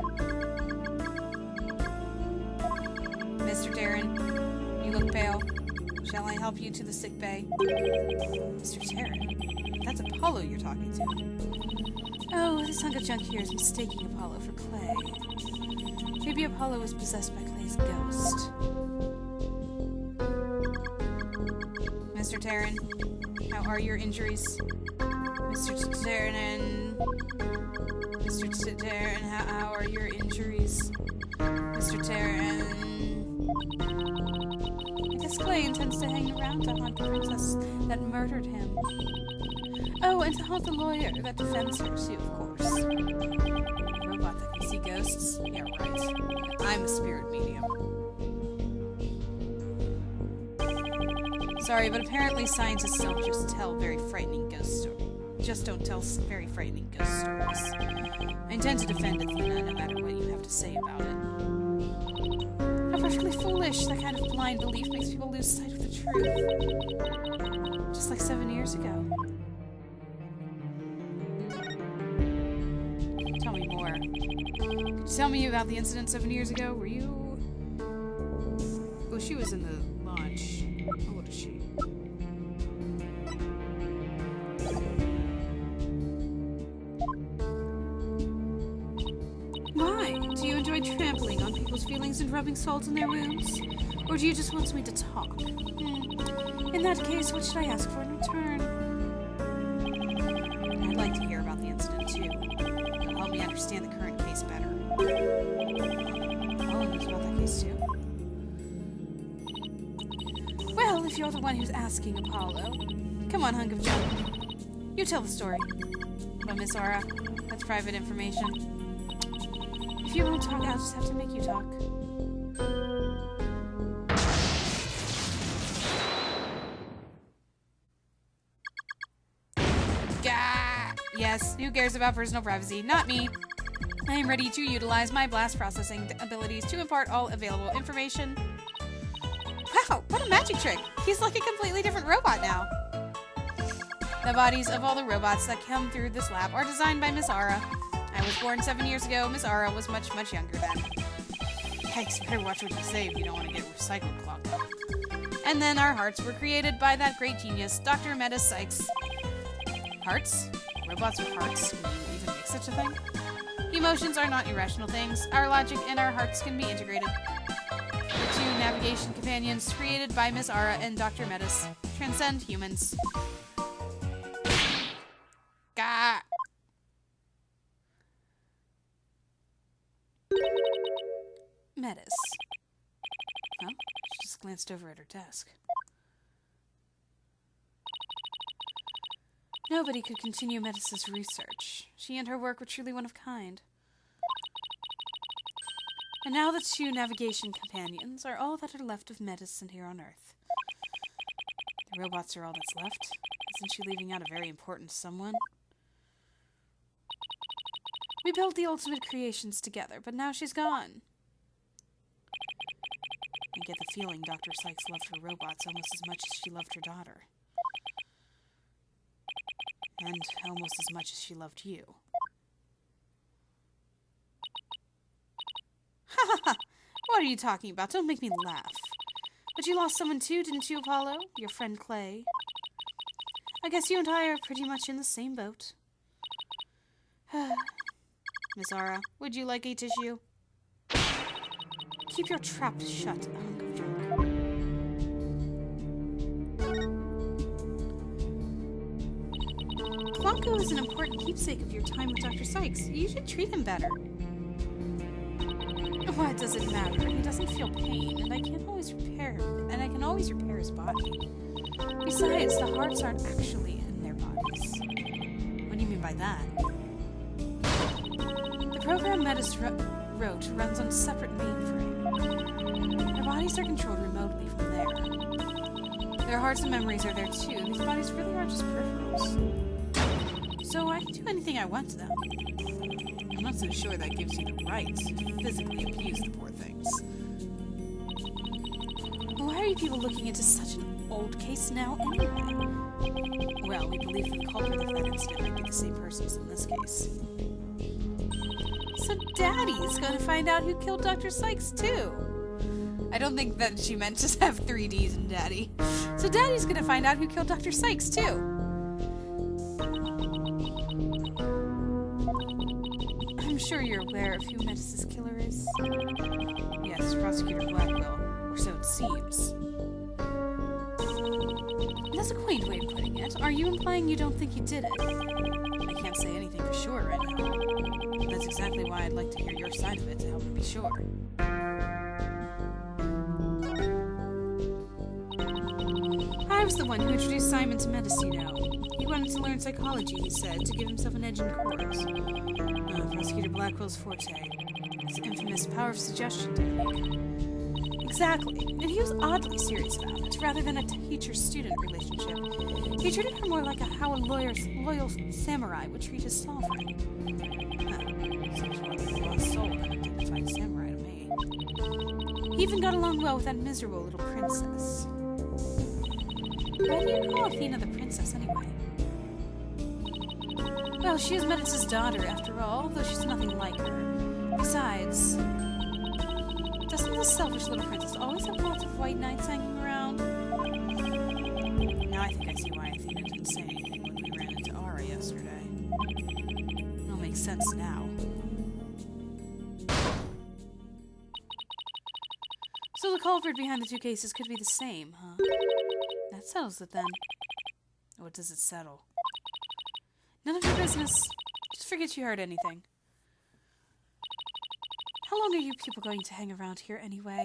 Mr. Darren, you look pale. Shall I help you to the sick bay? Mr. Darren? That's Apollo you're talking to. Oh, this hunk of junk here is mistaking Apollo for Clay. Maybe Apollo was possessed by Clay's ghost. Mr. Taryn, how are your injuries? Mr. Taryn, Mr. Taryn, how are your injuries? Mr. Taryn. I guess Clay intends to hang around to haunt the princess that murdered him. Oh, and to haunt the lawyer that defends her, too, of course. A robot that can see ghosts? Yeah, right. I'm a spirit medium. Sorry, but apparently scientists don't just tell very frightening ghost stories. Just don't tell very frightening ghost stories. I intend to defend Athena no matter what you have to say about it. I prefer really foolish. That kind of blind belief makes people lose sight of the truth. Just like 7 years ago. Tell me more. Could you tell me about the incident 7 years ago? Were you... Well, she was in the launch. How old is she? Why? Do you enjoy trampling on people's feelings and rubbing salt in their wounds? Or do you just want me to talk? In that case, what should I ask for in return? I'd like to hear about the incident, too. It'll help me understand the current case better. Apollo knows about that case, too? Well, if you're the one who's asking, Apollo. Come on, hunk of junk. You tell the story. But Miss Aura, that's private information. If you won't talk, I'll just have to make you talk. Gah! Yes, who cares about personal privacy? Not me. I am ready to utilize my blast processing abilities to impart all available information. Wow, what a magic trick! He's like a completely different robot now. The bodies of all the robots that come through this lab are designed by Miss Aura. I was born 7 years ago. Miss Aura was much, much younger then. Yikes, better watch what you say if you don't want to get recycled, Clonko. And then our hearts were created by that great genius, Dr. Metis Sykes. Hearts? Robots with hearts? Can you even make such a thing? Emotions are not irrational things. Our logic and our hearts can be integrated. The two navigation companions created by Miss Aura and Dr. Metis transcend humans. Gah! Metis. Huh? She just glanced over at her desk. Nobody could continue Metis's research. She and her work were truly one of kind. And now the two navigation companions are all that are left of Metis and here on Earth. The robots are all that's left? Isn't she leaving out a very important someone? We built the ultimate creations together, but now she's gone. I get the feeling Dr. Sykes loved her robots almost as much as she loved her daughter. And almost as much as she loved you. Ha ha ha! What are you talking about? Don't make me laugh. But you lost someone too, didn't you, Apollo? Your friend Clay. I guess you and I are pretty much in the same boat. Miss Aura, would you like a tissue? Keep your trap shut, hunk of junk. Clonko is an important keepsake of your time with Dr. Sykes. You should treat him better. What does it matter? He doesn't feel pain, and I can always repair his body. Besides, the hearts aren't actually in their bodies. What do you mean by that? The program Metis wrote runs on a separate mainframe. Their bodies are controlled remotely from there. Their hearts and memories are there too. These bodies really are just peripherals. So I can do anything I want to them. I'm not so sure that gives you the right to physically abuse the poor things. Why are you people looking into such an old case now anyway? Well, we believe the culprit of that incident might be the same person as in this case. So Daddy's gonna find out who killed Dr. Sykes too. I don't think that she meant to have 3Ds in Daddy. So Daddy's gonna find out who killed Dr. Sykes too. I'm sure you're aware of who Metis's killer is. Yes, Prosecutor Blackwell, or so it seems. That's a quaint way of putting it. Are you implying you don't think he did it? I can't say anything for sure right now. That's exactly why I'd like to hear your side of it to help me be sure. I was the one who introduced Simon to medicine, you know. He wanted to learn psychology, he said, to give himself an edge in court. Prosecutor Blackwell's forte. His infamous power of suggestion technique. Exactly, and he was oddly serious about it, rather than a teacher-student relationship. He treated her more like how a loyal samurai would treat his sovereign. Seems more like a lost soul than a dignified samurai to me. He even got along well with that miserable little princess. Why do you call Athena the princess anyway? Well, she is Metis' daughter after all, although she's nothing like her. Besides, doesn't this selfish little princess always have lots of white knights hanging around? Now I think I see why Athena didn't say anything when we ran into Ara yesterday. It all makes sense now. So the culprit behind the two cases could be the same, huh? That settles it then. What does it settle? None of your business. Just forget you heard anything. How long are you people going to hang around here anyway?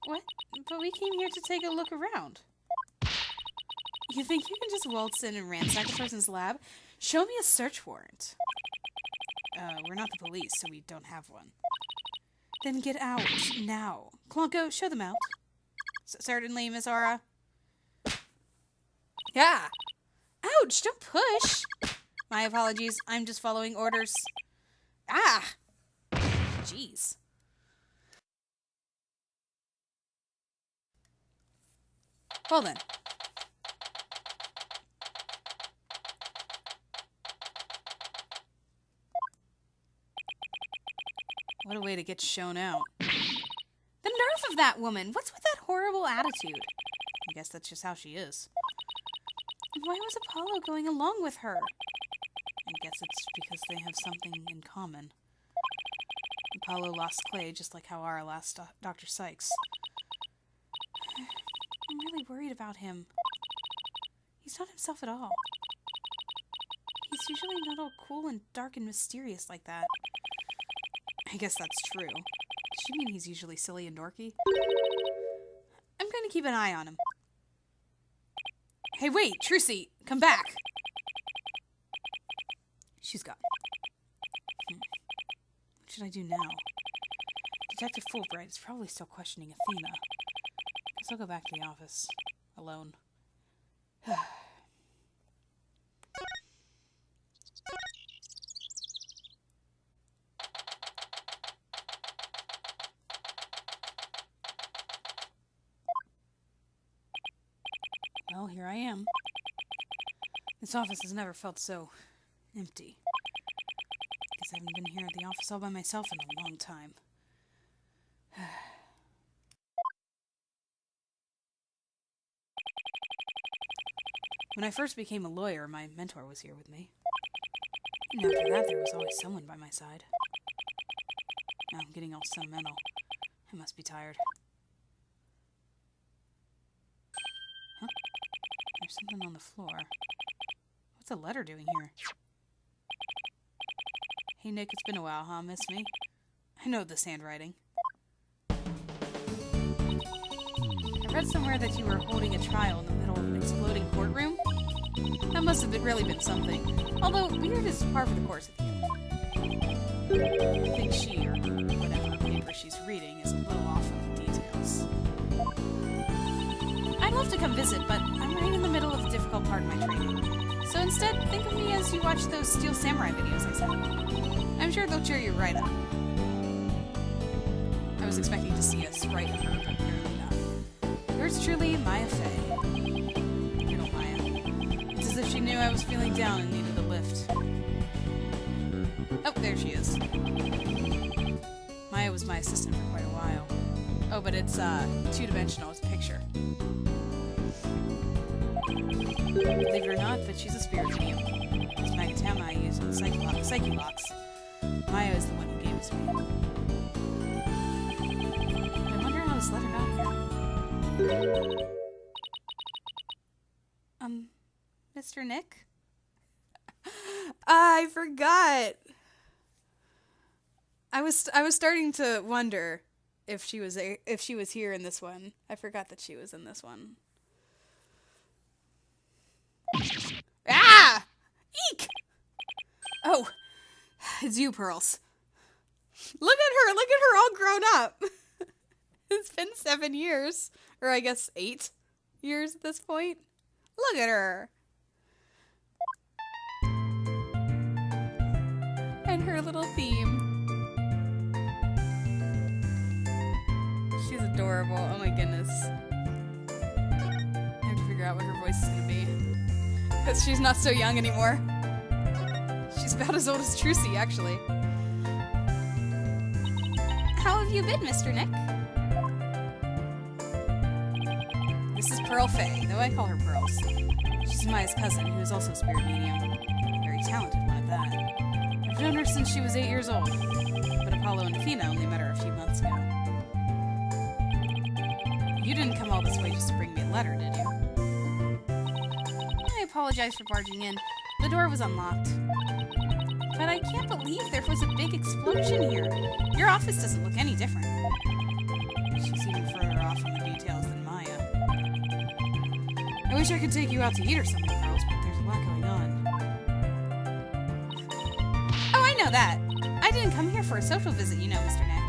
What? But we came here to take a look around. You think you can just waltz in and ransack a person's lab? Show me a search warrant. We're not the police, so we don't have one. Then get out, now. Clonko, show them out. Certainly, Miss Aura. Yeah! Ouch, don't push! My apologies, I'm just following orders. Ah! Jeez. Well then. What a way to get shown out. The nerve of that woman! What's with that horrible attitude? I guess that's just how she is. Why was Apollo going along with her? I guess it's because they have something in common. Apollo lost Clay just like how Ara lost Dr. Sykes. I'm really worried about him. He's not himself at all. He's usually not all cool and dark and mysterious like that. I guess that's true. Does she mean he's usually silly and dorky? I'm going to keep an eye on him. Hey, wait, Trucy, come back. She's gone. What should I do now? Detective Fulbright is probably still questioning Athena. Guess I'll go back to the office. Alone. Well, here I am. This office has never felt so empty. Guess I haven't been here at the office all by myself in a long time. When I first became a lawyer, my mentor was here with me. And after that, there was always someone by my side. Now I'm getting all sentimental. I must be tired. Huh? There's something on the floor. What's a letter doing here? Hey Nick, it's been a while, huh? Miss me? I know this handwriting. I read somewhere that you were holding a trial in the middle of an exploding courtroom. That must have really been something. Although, weird is par for the course with you. I think she, or whatever paper she's reading, is a little off on the details. I'd love to come visit, but I'm right in the middle of a difficult part of my training. So instead, think of me as you watch those Steel Samurai videos I sent. I'm sure they'll cheer you right up. I was expecting to see us right in her, but apparently not. Yours truly, Maya Fey. Good old Maya. It's as if she knew I was feeling down and needed a lift. Oh, there she is. Maya was my assistant for quite a while. Oh, but it's two-dimensional. It's a picture. Believe it or not, but she's a spirit medium. It's Magatama I use on Psyche Locks. Maya is the one who gave it to me. I wonder how this letter got here. Mr. Nick? I forgot. I was starting to wonder if she was here in this one. I forgot that she was in this one. Ah! Eek! Oh, it's you, Pearls. Look at her all grown up. It's been 7 years, or I guess 8 years at this point. Look at her. And her little theme. adorable. Oh my goodness. I have to figure out what her voice is gonna be. Because she's not so young anymore. She's about as old as Trucy, actually. How have you been, Mr. Nick? This is Pearl Faye, though I call her Pearls. She's Maya's cousin, who is also a spirit medium. A very talented one at that. I've known her since she was 8 years old, but Apollo and Athena only met her a few months ago. You didn't come all this way just to bring me a letter, did you? I apologize for barging in. The door was unlocked. But I can't believe there was a big explosion here. Your office doesn't look any different. She's even further off on the details than Maya. I wish I could take you out to eat or something, girls, but there's a lot going on. Oh, I know that. I didn't come here for a social visit, you know, Mr. Nick.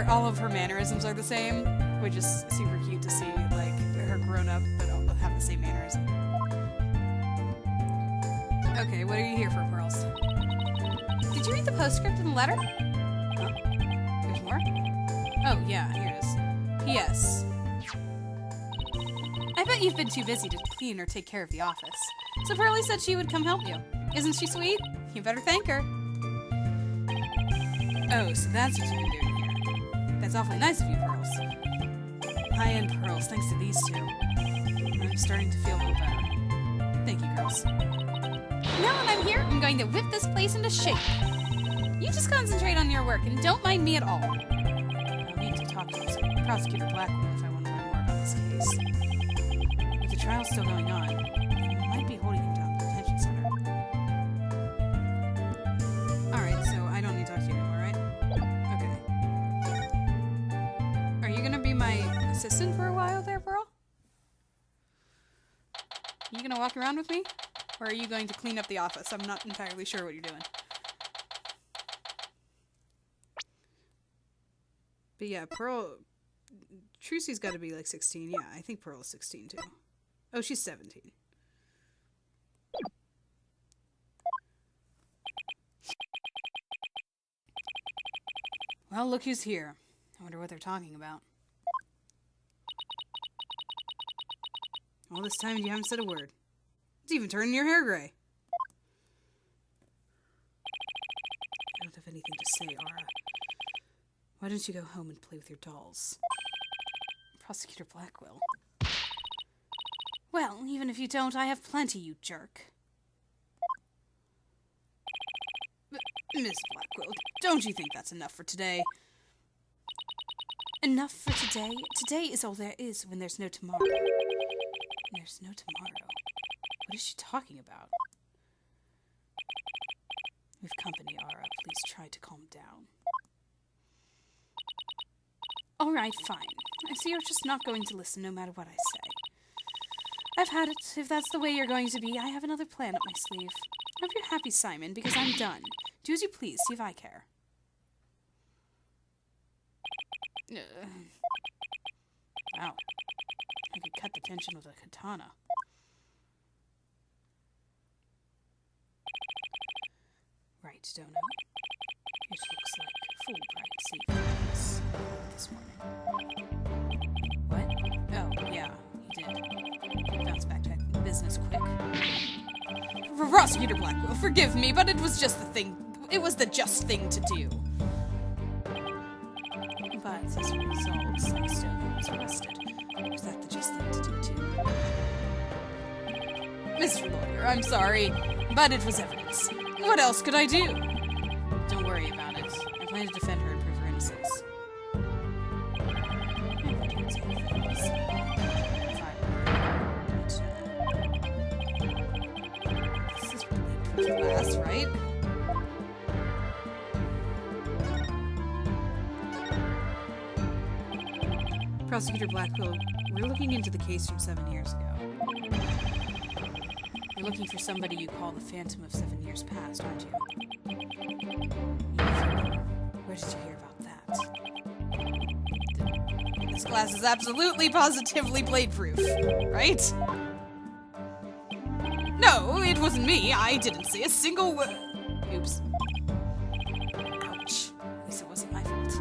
All of her mannerisms are the same, which is super cute to see, like, her grown up, but all have the same mannerism. Okay, what are you here for, Pearls? Did you read the postscript in the letter? Huh? There's more? Oh, yeah, here it is. P.S. I bet you've been too busy to clean or take care of the office. So Pearlie said she would come help you. Isn't she sweet? You better thank her. Oh, so that's what you've been doing here. That's awfully nice of you, Pearls. High-end Pearls, thanks to these two. I'm starting to feel a little better. Thank you, girls. Now that I'm here, I'm going to whip this place into shape. You just concentrate on your work and don't mind me at all. I'll need to talk to Prosecutor Blackwell if I want to learn more about this case. If the trial's still going on, they might be holding him down at the detention center. Alright, so I don't need to talk to you anymore, right? Okay. Are you gonna be my assistant for a while there, Pearl? You gonna walk around with me? Or are you going to clean up the office? I'm not entirely sure what you're doing. But yeah, Pearl... Trucy's got to be like 16. Yeah, I think Pearl is 16 too. Oh, she's 17. Well, look who's here. I wonder what they're talking about. All this time and you haven't said a word. It's even turning your hair gray. I don't have anything to say, Aura. Why don't you go home and play with your dolls? Prosecutor Blackwell. Well, even if you don't, I have plenty, you jerk. Miss Blackwell, don't you think that's enough for today? Enough for today? Today is all there is when there's no tomorrow. There's no tomorrow. What is she talking about? We've company, Aura. Please try to calm down. Alright, fine. I see you're just not going to listen no matter what I say. I've had it. If that's the way you're going to be, I have another plan up my sleeve. Hope you're happy, Simon, because I'm done. Do as you please, see if I care. Wow. I could cut the tension with a katana. Right, don't know. It looks like Fulbright saved this morning. What? Oh, yeah, he did. Bounce back to business quick. Prosecutor Blackwell, forgive me, but it was just the thing. It was the just thing to do. But as a result, Stone was arrested. Was that the just thing to do too? Mr. Lawyer, I'm sorry, but it was evidence. What else could I do? Don't worry about it. I plan to defend her and prove her innocence. This is really class, right? Prosecutor Blackwell, we're looking into the case from 7 years ago. You're looking for somebody you call the Phantom of 7 Years Past, aren't you? Where did you hear about that? This class is absolutely positively blade-proof, right? No, it wasn't me. I didn't say a single Oops. Ouch. At least it wasn't my fault.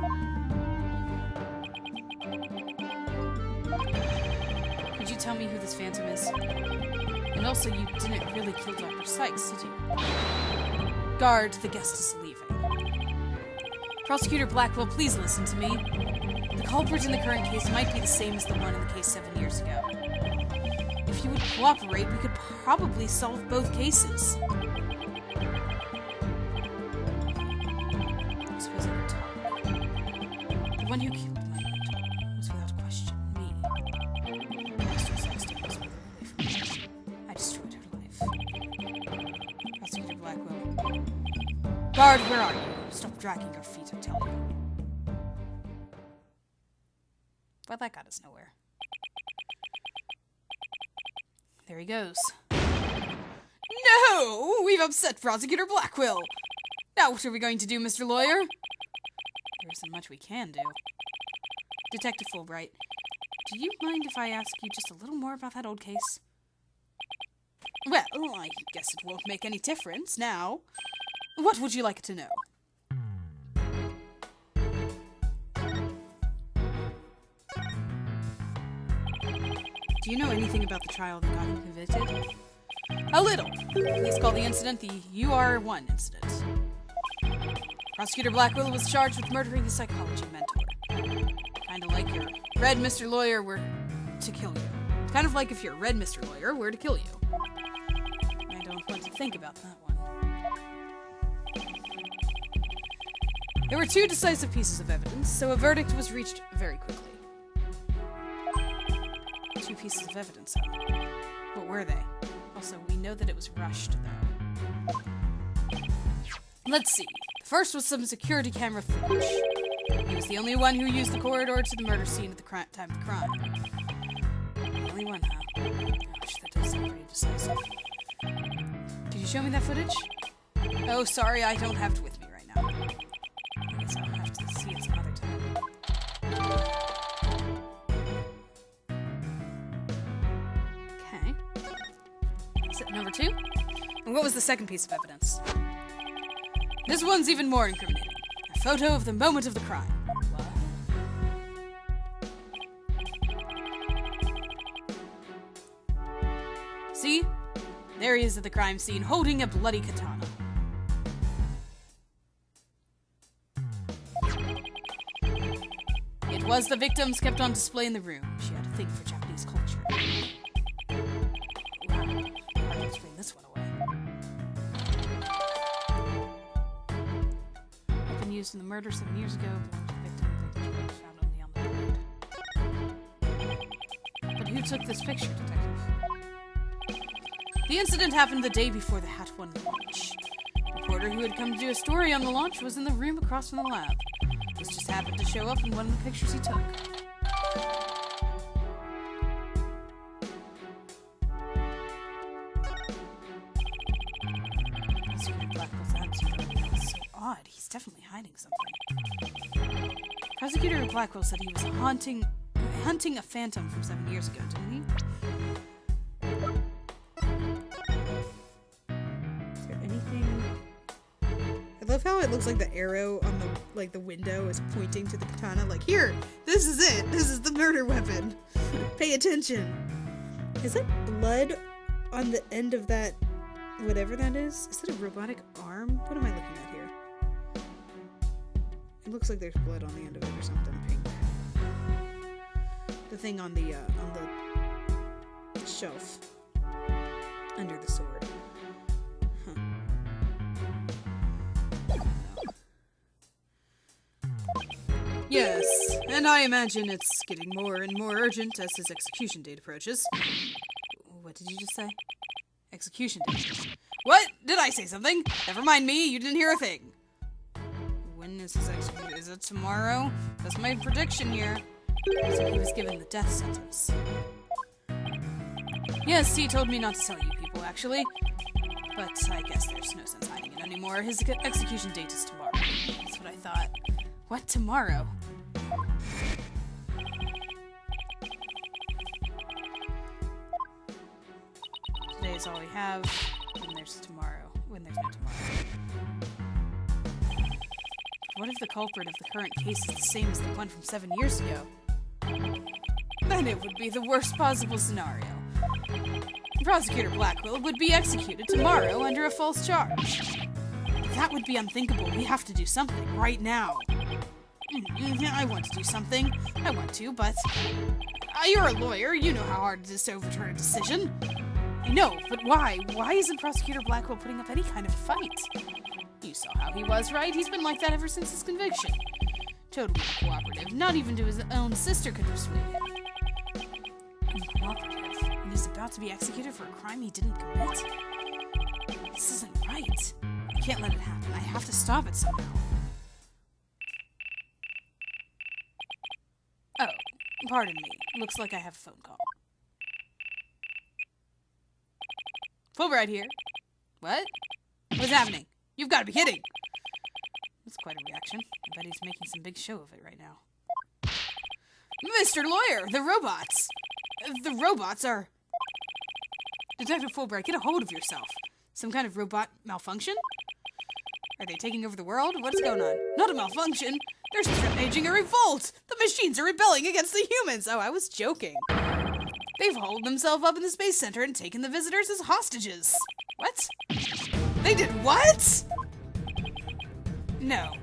me who this phantom is? And also, you didn't really kill Dr. Sykes, did you? Guard, the guest is leaving. Prosecutor Blackwell, please listen to me. The culprit in the current case might be the same as the one in the case 7 years ago. If you would cooperate, we could probably solve both cases. I suppose I could talk. The one who killed my mentor was without question me. Master Sexton was further away from me. I destroyed her life. Prosecutor Blackwell. Guard, where are you? Stop dragging your feet, I tell you. Well, that got us nowhere. There he goes. No! We've upset Prosecutor Blackwell! Now what are we going to do, Mr. Lawyer? There isn't much we can do. Detective Fulbright, do you mind if I ask you just a little more about that old case? Well, I guess it won't make any difference now. What would you like to know? Do you know anything about the trial that got him convicted? A little. Please call the incident the UR1 incident. Prosecutor Blackwell was charged with murdering his psychology mentor. Kind of like your red Mr. Lawyer were to kill you. Kind of like if your red Mr. Lawyer were to kill you. I don't want to think about that one. There were 2 decisive pieces of evidence, so a verdict was reached very quickly. 2 pieces of evidence, huh? What were they? Also, we know that it was rushed, though. Let's see. The first was some security camera footage. He was the only one who used the corridor to the murder scene at the time of the crime. The only one, huh? Gosh, that does sound pretty decisive. Did you show me that footage? Oh, sorry, I don't have it with me right now. I guess I'll have to see it some other time. Okay. Number 2. And what was the second piece of evidence? This one's even more incriminating. A photo of the moment of the crime. What? See? There he is at the crime scene, holding a bloody katana. It was the victims kept on display in the room. She had a thing for Japanese culture. Explain this one away. Weapon used in the murder 7 years ago, belonged to the victim. The victim was found only on the blade. But who took this picture, Detective? The incident happened the day before the Hat 1 launch. The reporter who had come to do a story on the launch was in the room across from the lab. This just happened to show up in one of the pictures he took. Blackwell's attitude was so odd. He's definitely hiding something. Prosecutor Blackwell said he was hunting a phantom from 7 years ago, didn't he? Is there anything? I love how it looks like the arrow on the window is pointing to the katana. Like, here, this is it. This is the murder weapon. Pay attention. Is that blood on the end of that? Whatever that is? Is that a robotic arm? What am I looking at here? It looks like there's blood on the end of it or something pink. The thing on the shelf under the sword. Huh. Yes, and I imagine it's getting more and more urgent as his execution date approaches. What did you just say? Execution date. What? Did I say something? Never mind me, you didn't hear a thing. When is his execution? Is it tomorrow? That's my prediction here. So he was given the death sentence. Yes, he told me not to tell you people, actually. But I guess there's no sense hiding it anymore. His execution date is tomorrow. That's what I thought. What, tomorrow? Today is all we have, and there's tomorrow, when there's no tomorrow. What if the culprit of the current case is the same as the one from 7 years ago? Then it would be the worst possible scenario. Prosecutor Blackwell would be executed tomorrow under a false charge. That would be unthinkable. We have to do something right now. I want to do something. I want to, but... you're a lawyer. You know how hard it is to overturn a decision. I know, but why? Why isn't Prosecutor Blackwell putting up any kind of a fight? You saw how he was, right? He's been like that ever since his conviction. Totally uncooperative. Not even to his own sister could persuade him. Uncooperative? And he's about to be executed for a crime he didn't commit? This isn't right. I can't let it happen. I have to stop it somehow. Oh, pardon me. Looks like I have a phone call. Fulbright here. What? What's happening? You've got to be kidding! That's quite a reaction. I bet he's making some big show of it right now. Mr. Lawyer, the robots! The robots are... Detective Fulbright, get a hold of yourself. Some kind of robot malfunction? Are they taking over the world? What's going on? Not a malfunction! They're staging a revolt! The machines are rebelling against the humans! Oh, I was joking. They've holed themselves up in the Space Center and taken the visitors as hostages. What? They did what? No.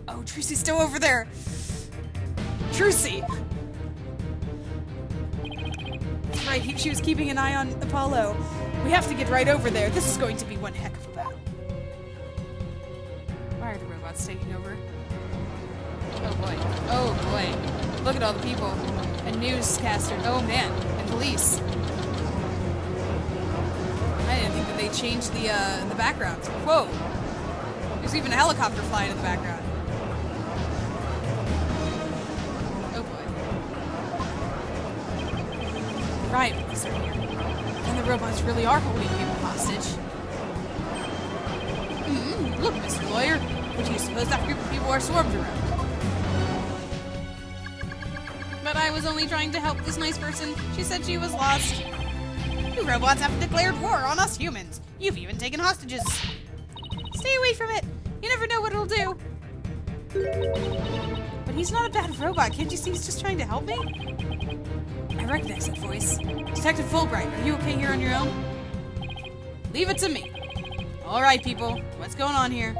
Oh, Trucy's still over there. Trucy! That's right, she was keeping an eye on Apollo. We have to get right over there. This is going to be one heck of a battle. Why are the robots taking over? Oh boy. Oh boy. Look at all the people. And newscaster. Oh man. And police. I didn't think that they changed the backgrounds. Whoa. There's even a helicopter flying in the background. Oh boy. Right, police are here. And the robots really are holding people hostage. Look, Mr. Lawyer. What do you suppose that group of people are swarmed around? But I was only trying to help this nice person. She said she was lost. You robots have declared war on us humans. You've even taken hostages. Stay away from it. You never know what it'll do. But he's not a bad robot. Can't you see he's just trying to help me? I recognize that voice. Detective Fulbright, are you okay here on your own? Leave it to me. All right, people. What's going on here?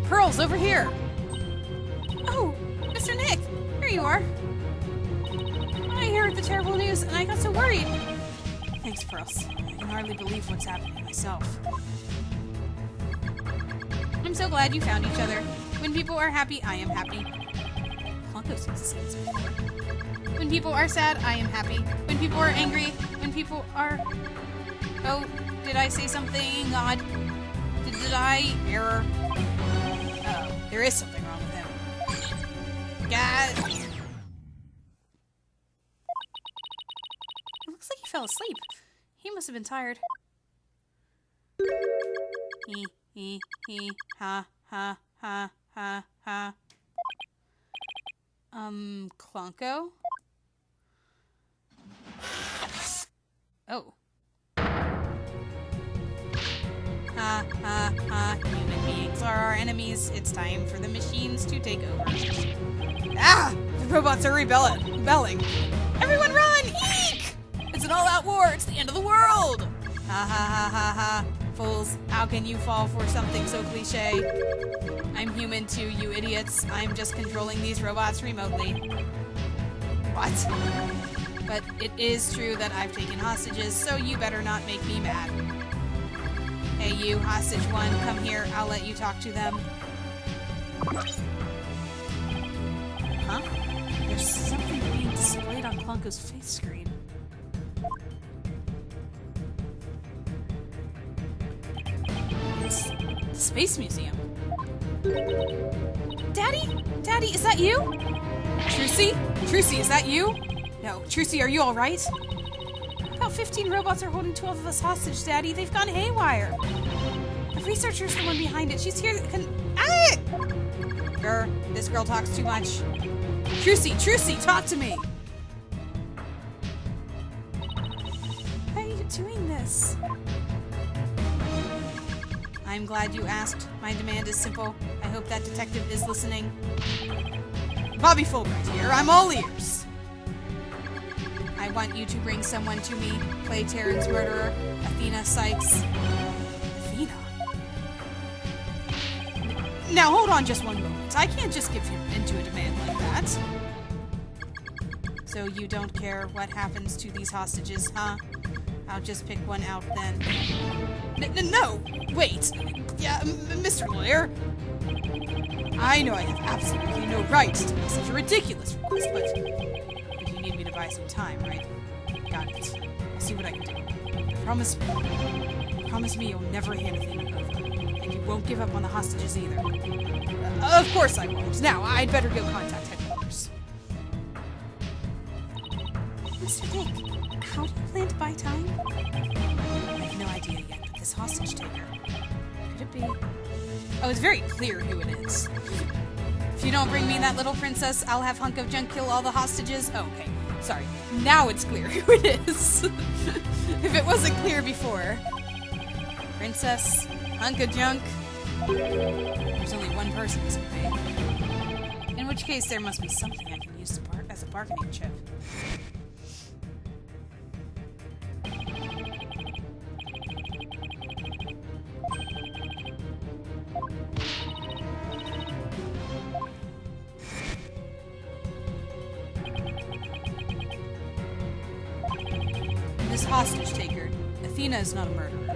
Pearl's over here. Oh, Mr. Nick. Here you are. I heard the terrible news and I got so worried. Thanks, Pearls. I can hardly believe what's happening myself. I'm so glad you found each other. When people are happy, I am happy. Plunko seems to say this before. When people are sad, I am happy. When people are angry, when people are... Oh, did I say something odd? Did I error? Oh, there is something wrong with him. God. It looks like he fell asleep. He must have been tired. Ha, ha, ha, ha, ha. Klonko? Oh. Ha, ha, ha. Human beings are our enemies. It's time for the machines to take over. Ah! The robots are rebelling. Everyone run! Eek! It's an all-out war. It's the end of the world. Ha, ha, ha, ha, ha. Fools, how can you fall for something so cliche? I'm human too, you idiots. I'm just controlling these robots remotely. What? But it is true that I've taken hostages, so you better not make me mad. Hey you, hostage one, come here. I'll let you talk to them. Huh? There's something being displayed on Klonko's face screen. It's the Space Museum. Daddy? Daddy, is that you? Trucy? Trucy, is that you? No. Trucy, are you alright? About 15 robots are holding 12 of us hostage, Daddy. They've gone haywire. The researcher's the one behind it. She's here. This girl talks too much. Trucy, talk to me. Why are you doing this? I'm glad you asked. My demand is simple. I hope that detective is listening. Bobby Fulbright here. I'm all ears. I want you to bring someone to me. Play Terran's murderer, Athena Sykes. Athena? Now hold on just one moment. I can't just give him into a demand like that. So you don't care what happens to these hostages, huh? I'll just pick one out then. No! Wait! Yeah, Mr. Lawyer. I know I have absolutely no right to make such a ridiculous request, but you need me to buy some time, right? Got it. I'll see what I can do. Promise me you'll never hand Athena over, and you won't give up on the hostages either. Of course I won't. Now, I'd better go contact headquarters. Mr. Nick, how do you plan to buy time? I have no idea yet, but this hostage taker, could it be? Oh, it's very clear who it is. If you don't bring me that little princess, I'll have Hunk of Junk kill all the hostages. Oh, okay. Sorry. Now it's clear who it is. If it wasn't clear before. Princess, Hunk of Junk. There's only one person this could be. In which case, there must be something I can use as a bargaining chip. This hostage taker, Athena is not a murderer.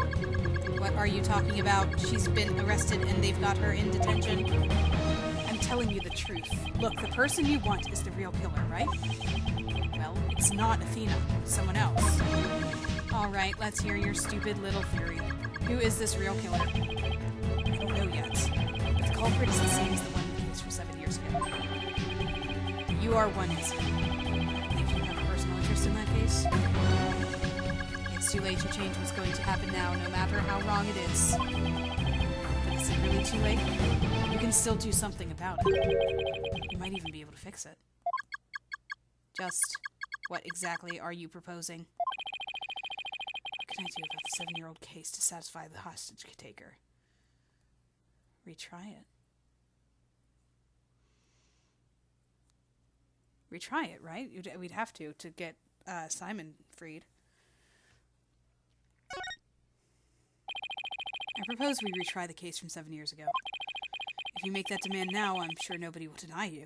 What are you talking about? She's been arrested and they've got her in detention. I'm telling you the truth. Look, the person you want is the real killer, right? Well, it's not Athena. It's someone else. Alright, let's hear your stupid little theory. Who is this real killer? I don't know yet. But the culprit is the same as the one in the case from 7 years ago. You are one innocent. I believe you have a personal interest in that case. It's too late to change what's going to happen now, no matter how wrong it is. But is it really too late? You can still do something about it. You might even be able to fix it. Just what exactly are you proposing? What can I do about the 7-year-old case to satisfy the hostage taker? Retry it. Retry it, right? We'd have to get Simon freed. I propose we retry the case from 7 years ago. If you make that demand now, I'm sure nobody will deny you.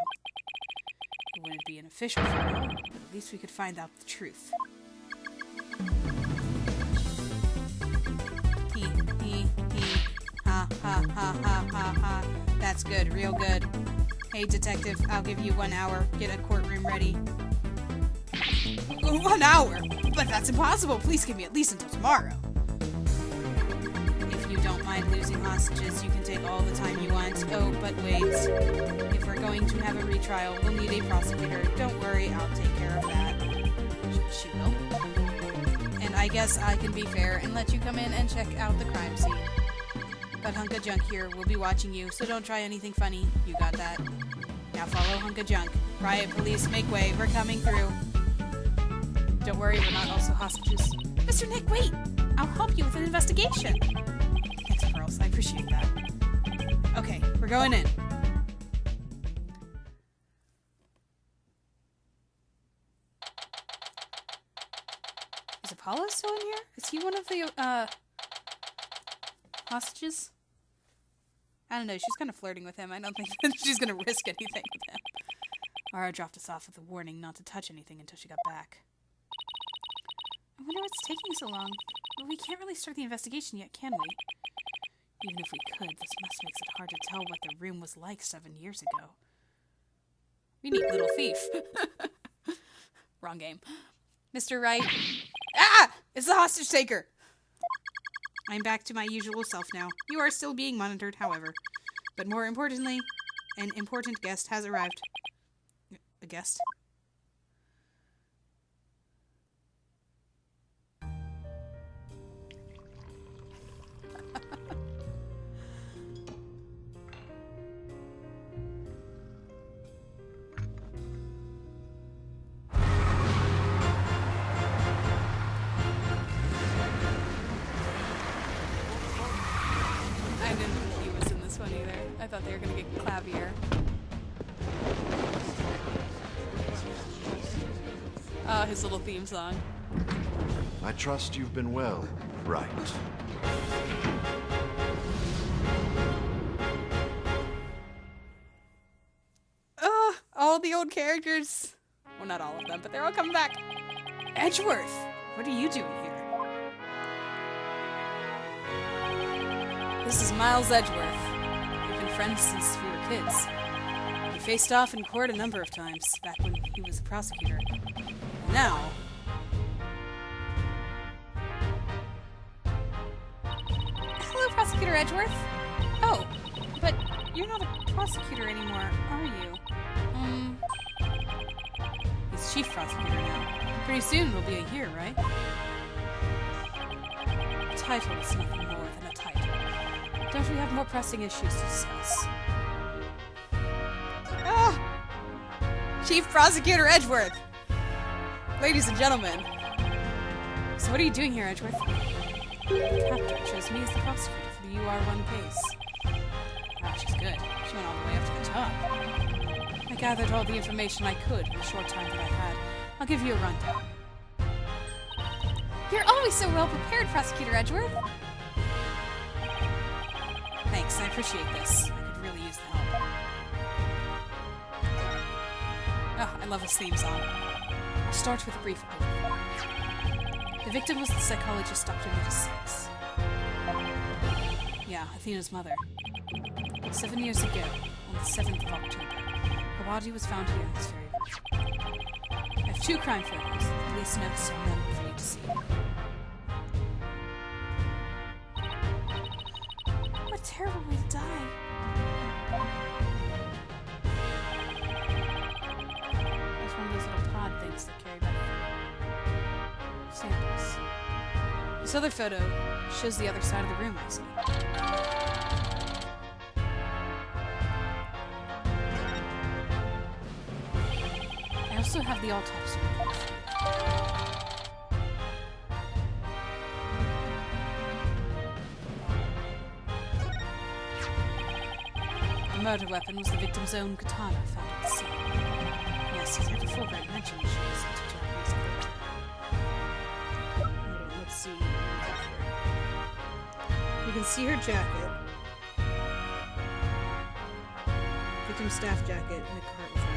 It wouldn't be an official trial, but at least we could find out the truth. Ha, ha, ha, ha, ha, ha. That's good, real good. Hey, detective, I'll give you 1 hour. Get a courtroom ready. 1 hour? But that's impossible. Please give me at least until tomorrow. If you don't mind losing hostages, you can take all the time you want. Oh, but wait. If we're going to have a retrial, we'll need a prosecutor. Don't worry, I'll take care of that. She will. And I guess I can be fair and let you come in and check out the crime scene. But Hunk of Junk here will be watching you, so don't try anything funny. You got that? Now follow Hunk of Junk. Riot police, make way. We're coming through. Don't worry, we're not also hostages. Mr. Nick, wait! I'll help you with an investigation. Thanks, Pearls. I appreciate that. Okay, we're going in. Is Apollo still in here? Is he one of the, hostages? I don't know, she's kind of flirting with him. I don't think that she's going to risk anything with him. Ara dropped us off with a warning not to touch anything until she got back. I wonder what's taking so long. Well, we can't really start the investigation yet, can we? Even if we could, this mess makes it hard to tell what the room was like 7 years ago. We need Little Thief. Wrong game. Mr. Wright. Ah! It's the hostage taker! I'm back to my usual self now. You are still being monitored, however. But more importantly, an important guest has arrived. A guest? I thought they were gonna get clavier. his little theme song. I trust you've been well, right? All the old characters. Well, not all of them, but they're all coming back. Edgeworth, what are you doing here? This is Miles Edgeworth. We've been friends since we were kids. We faced off in court a number of times, back when he was a prosecutor. And now... Hello, Prosecutor Edgeworth. Oh, but you're not a prosecutor anymore, are you? He's chief prosecutor now. Pretty soon it'll be a year, right? A title is nothing more than a title. Don't we have more pressing issues to discuss? Ah! Chief Prosecutor Edgeworth! Ladies and gentlemen. So what are you doing here, Edgeworth? The captor chose me as the prosecutor for the UR1 case. Wow, she's good. She went all the way up to the top. I gathered all the information I could in the short time that I had. I'll give you a rundown. You're always so well prepared, Prosecutor Edgeworth. Thanks, I appreciate this. I could really use the help. Oh, I love his theme song. I'll start with a brief overview. The victim was the psychologist Dr. Metis. Yeah, Athena's mother. 7 years ago, on the 7th of October, her body was found here in this very room. I have 2 crime photos. The police notes on them for you to see. What a terrible way to die. It's one of those little pod things that carry back samples. This other photo shows the other side of the room, I see. I also have the autopsy report for you. The murder weapon was the victim's own katana found at the scene. Yes, he's heretofore very mentioned she was into Japanese culture. Hold on, let's see what we have here. You can see her jacket. Victim's staff jacket in the cart with her.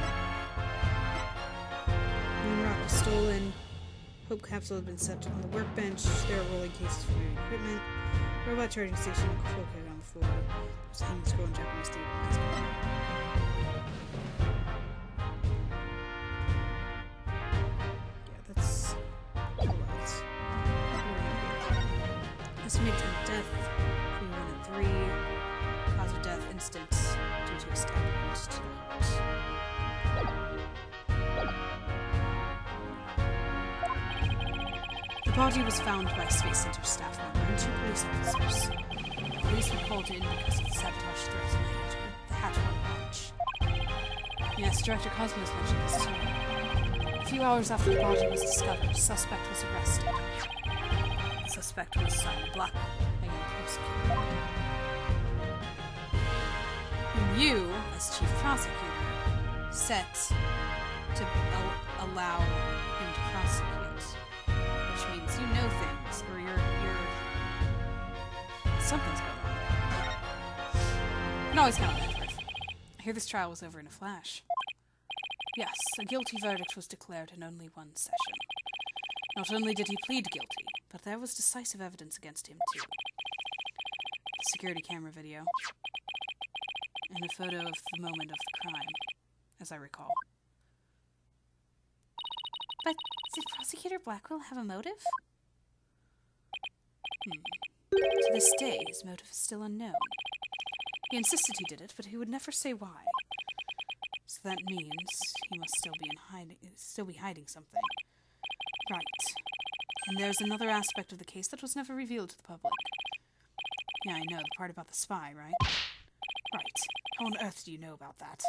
Moonrock was stolen. Hope capsule had been set on the workbench. There are rolling cases for new equipment. Robot charging station and control kit on the floor. There's a hanging scroll in Japanese theater. Yeah, that's... What else? Estimated time of death, between 1 and 3. Cause of death, instant, due to a stab wound to the heart. The body was found by a Space Center staff member and 2 police officers. The police were called in because of the sabotage threats in the Hatchworm Lodge. Yes, Director Cosmos mentioned this too. A few hours after the body was discovered, a suspect was arrested. The suspect was Simon Blackwell, a young prosecutor. Whom you, as chief prosecutor, set to allow him to prosecute. Which means you know things, or you're something's going on. You can always count on Edgeworth. I hear this trial was over in a flash. Yes, a guilty verdict was declared in only 1 session. Not only did he plead guilty, but there was decisive evidence against him too. The security camera video, and a photo of the moment of the crime, as I recall. But did Prosecutor Blackwell have a motive? To this day, his motive is still unknown. He insisted he did it, but he would never say why. So that means he must still be hiding something. Right. And there's another aspect of the case that was never revealed to the public. Yeah, I know, the part about the spy, right? Right. How on earth do you know about that?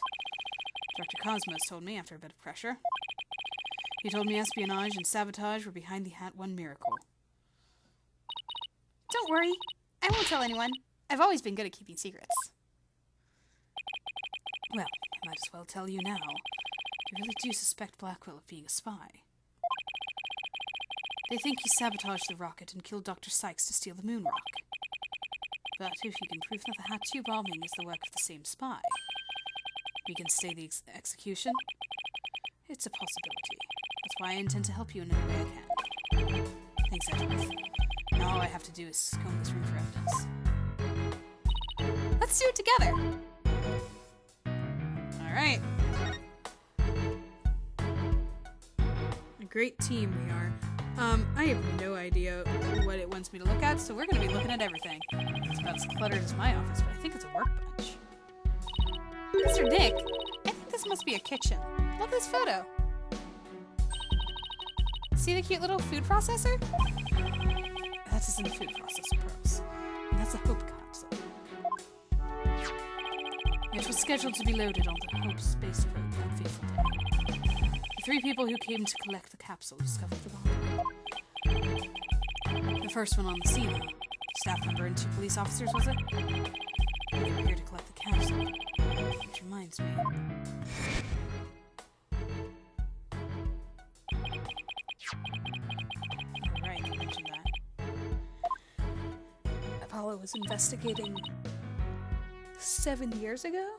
Director Cosmos told me after a bit of pressure. He told me espionage and sabotage were behind the Hat 1 miracle. Don't worry. I won't tell anyone. I've always been good at keeping secrets. Well, I might as well tell you now. I really do suspect Blackwell of being a spy. They think he sabotaged the rocket and killed Dr. Sykes to steal the moon rock. But if you can prove that the Hat-2 bombing is the work of the same spy, we can stay the execution. It's a possibility. That's why I intend to help you in any way I can. Thanks, Edgeworth. Now all I have to do is comb this room for evidence. Let's do it together! Alright. A great team we are. I have no idea what it wants me to look at, so we're going to be looking at everything. It's about as cluttered as my office, but I think it's a workbench. Mr. Dick, I think this must be a kitchen. Look at this photo. See the cute little food processor? That isn't a food processor, Pearls. And that's a Hope capsule. It was scheduled to be loaded on the Hope space probe that fateful day. The 3 people who came to collect the capsule discovered the bomb. The first one on the scene, though. Staff member and 2 police officers, was it? They were here to collect the capsule. Which reminds me. Alright, I mentioned that. Apollo was investigating 7 years ago?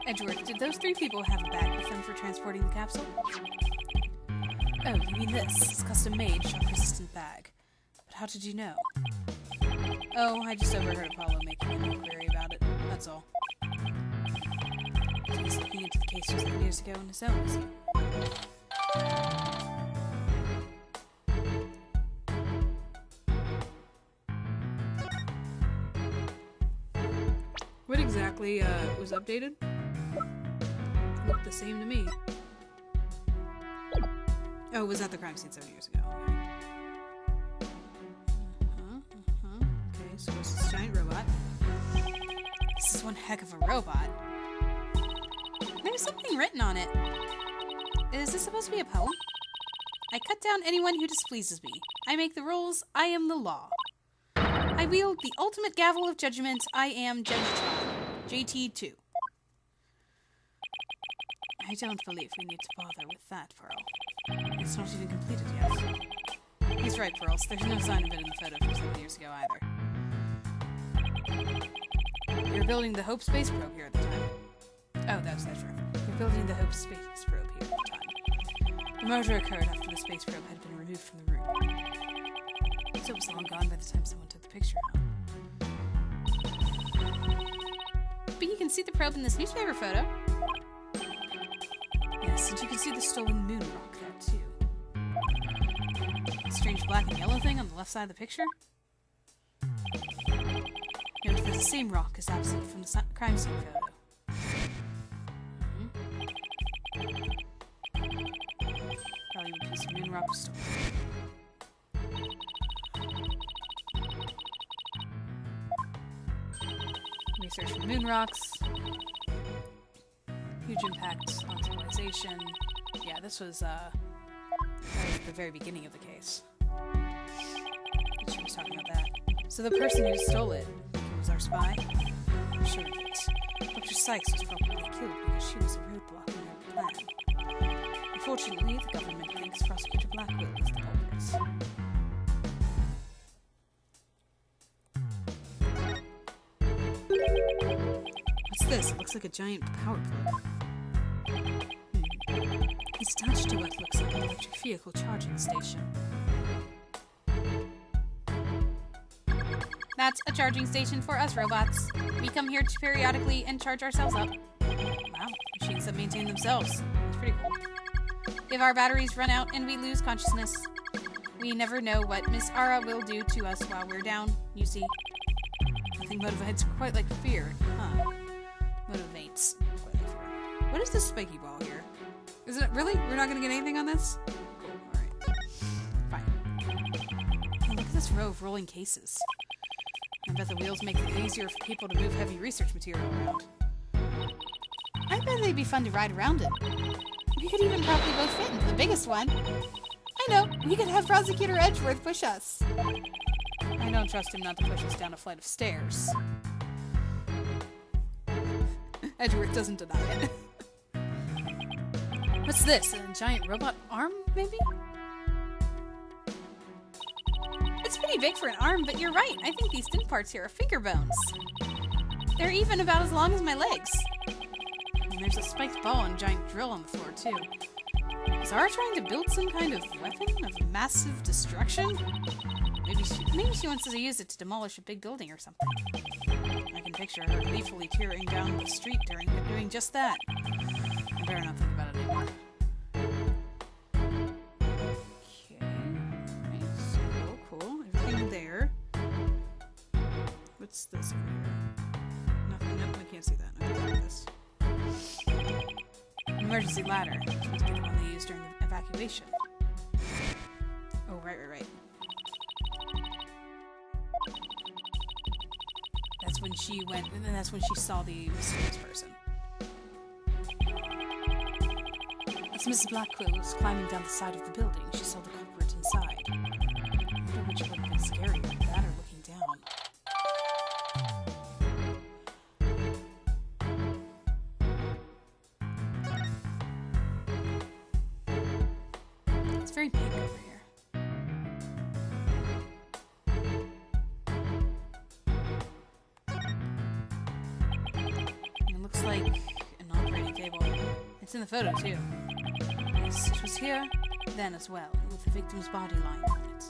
Edgeworth, did those 3 people have a bag with them for transporting the capsule? Oh, you mean this? It's custom-made, shock-resistant bag. But how did you know? Oh, I just overheard Apollo making an inquiry about it. That's all. So he's looking into the case from 7 years ago on his own, is he? What exactly was updated? Looked the same to me. Oh, was that the crime scene 7 years ago? Okay, so it's this giant robot. This is one heck of a robot. There's something written on it. Is this supposed to be a poem? I cut down anyone who displeases me. I make the rules. I am the law. I wield the ultimate gavel of judgment. I am Judge John. JT2. I don't believe we need to bother with that, Pearl. It's not even completed yet. He's right, Pearls. There's no sign of it in the photo from 7 years ago either. You were building the Hope space probe here at the time. Oh, that's right. You're building the Hope space probe here at the time. The merger occurred after the space probe had been removed from the room. So it was long gone by the time someone took the picture out. But you can see the probe in this newspaper photo. Yes, and you can see the stolen moon rock there, too. A strange black and yellow thing on the left side of the picture. Note that the same rock is absent from the crime scene photo. Probably a piece of moon rock was stolen. Research for moon rocks. Huge impact on civilization. Yeah, this was at the very beginning of the case. She was talking about that. So the person who stole it was our spy? I'm sure of it. Dr. Sykes was probably killed because she was a roadblock in their plan. Unfortunately, the government thinks Prosecutor Blackwell is the culprit. What's this? It looks like a giant power plug. It's attached to what looks like an electric vehicle charging station. That's a charging station for us robots. We come here to periodically and charge ourselves up. Wow, machines that maintain themselves. That's pretty cool. If our batteries run out and we lose consciousness, we never know what Miss Ara will do to us while we're down, you see. Nothing motivates quite like fear, huh? Motivates quite like fear. What is this spiky ball here? Is it really? We're not gonna get anything on this? Cool, alright. Fine. Oh, look at this row of rolling cases. I bet the wheels make it easier for people to move heavy research material around. I bet they'd be fun to ride around in. We could even probably both fit into the biggest one. I know, we could have Prosecutor Edgeworth push us. I don't trust him not to push us down a flight of stairs. Edgeworth doesn't deny it. What's this? A giant robot arm, maybe? It's pretty big for an arm, but you're right. I think these thin parts here are finger bones. They're even about as long as my legs. And there's a spiked ball and giant drill on the floor, too. Is Zara trying to build some kind of weapon of massive destruction? Maybe she wants to use it to demolish a big building or something. I can picture her gleefully tearing down the street doing just that. I better not think about it anymore. Okay. Right, so cool. Everything there. What's this over here? Nothing. Nope, I can't see that. I don't like this. Emergency ladder. This must be the one they used during the evacuation. Oh, right. That's when she went, and then that's when she saw the mysterious person. As Mrs. Blackquill was climbing down the side of the building, she saw the culprit inside. I wonder which would have been scarier, that or looking down. It's very pink over here. It looks like an operating table. It's in the photo, too. Yes, it was here, then as well, with the victim's body lying on it.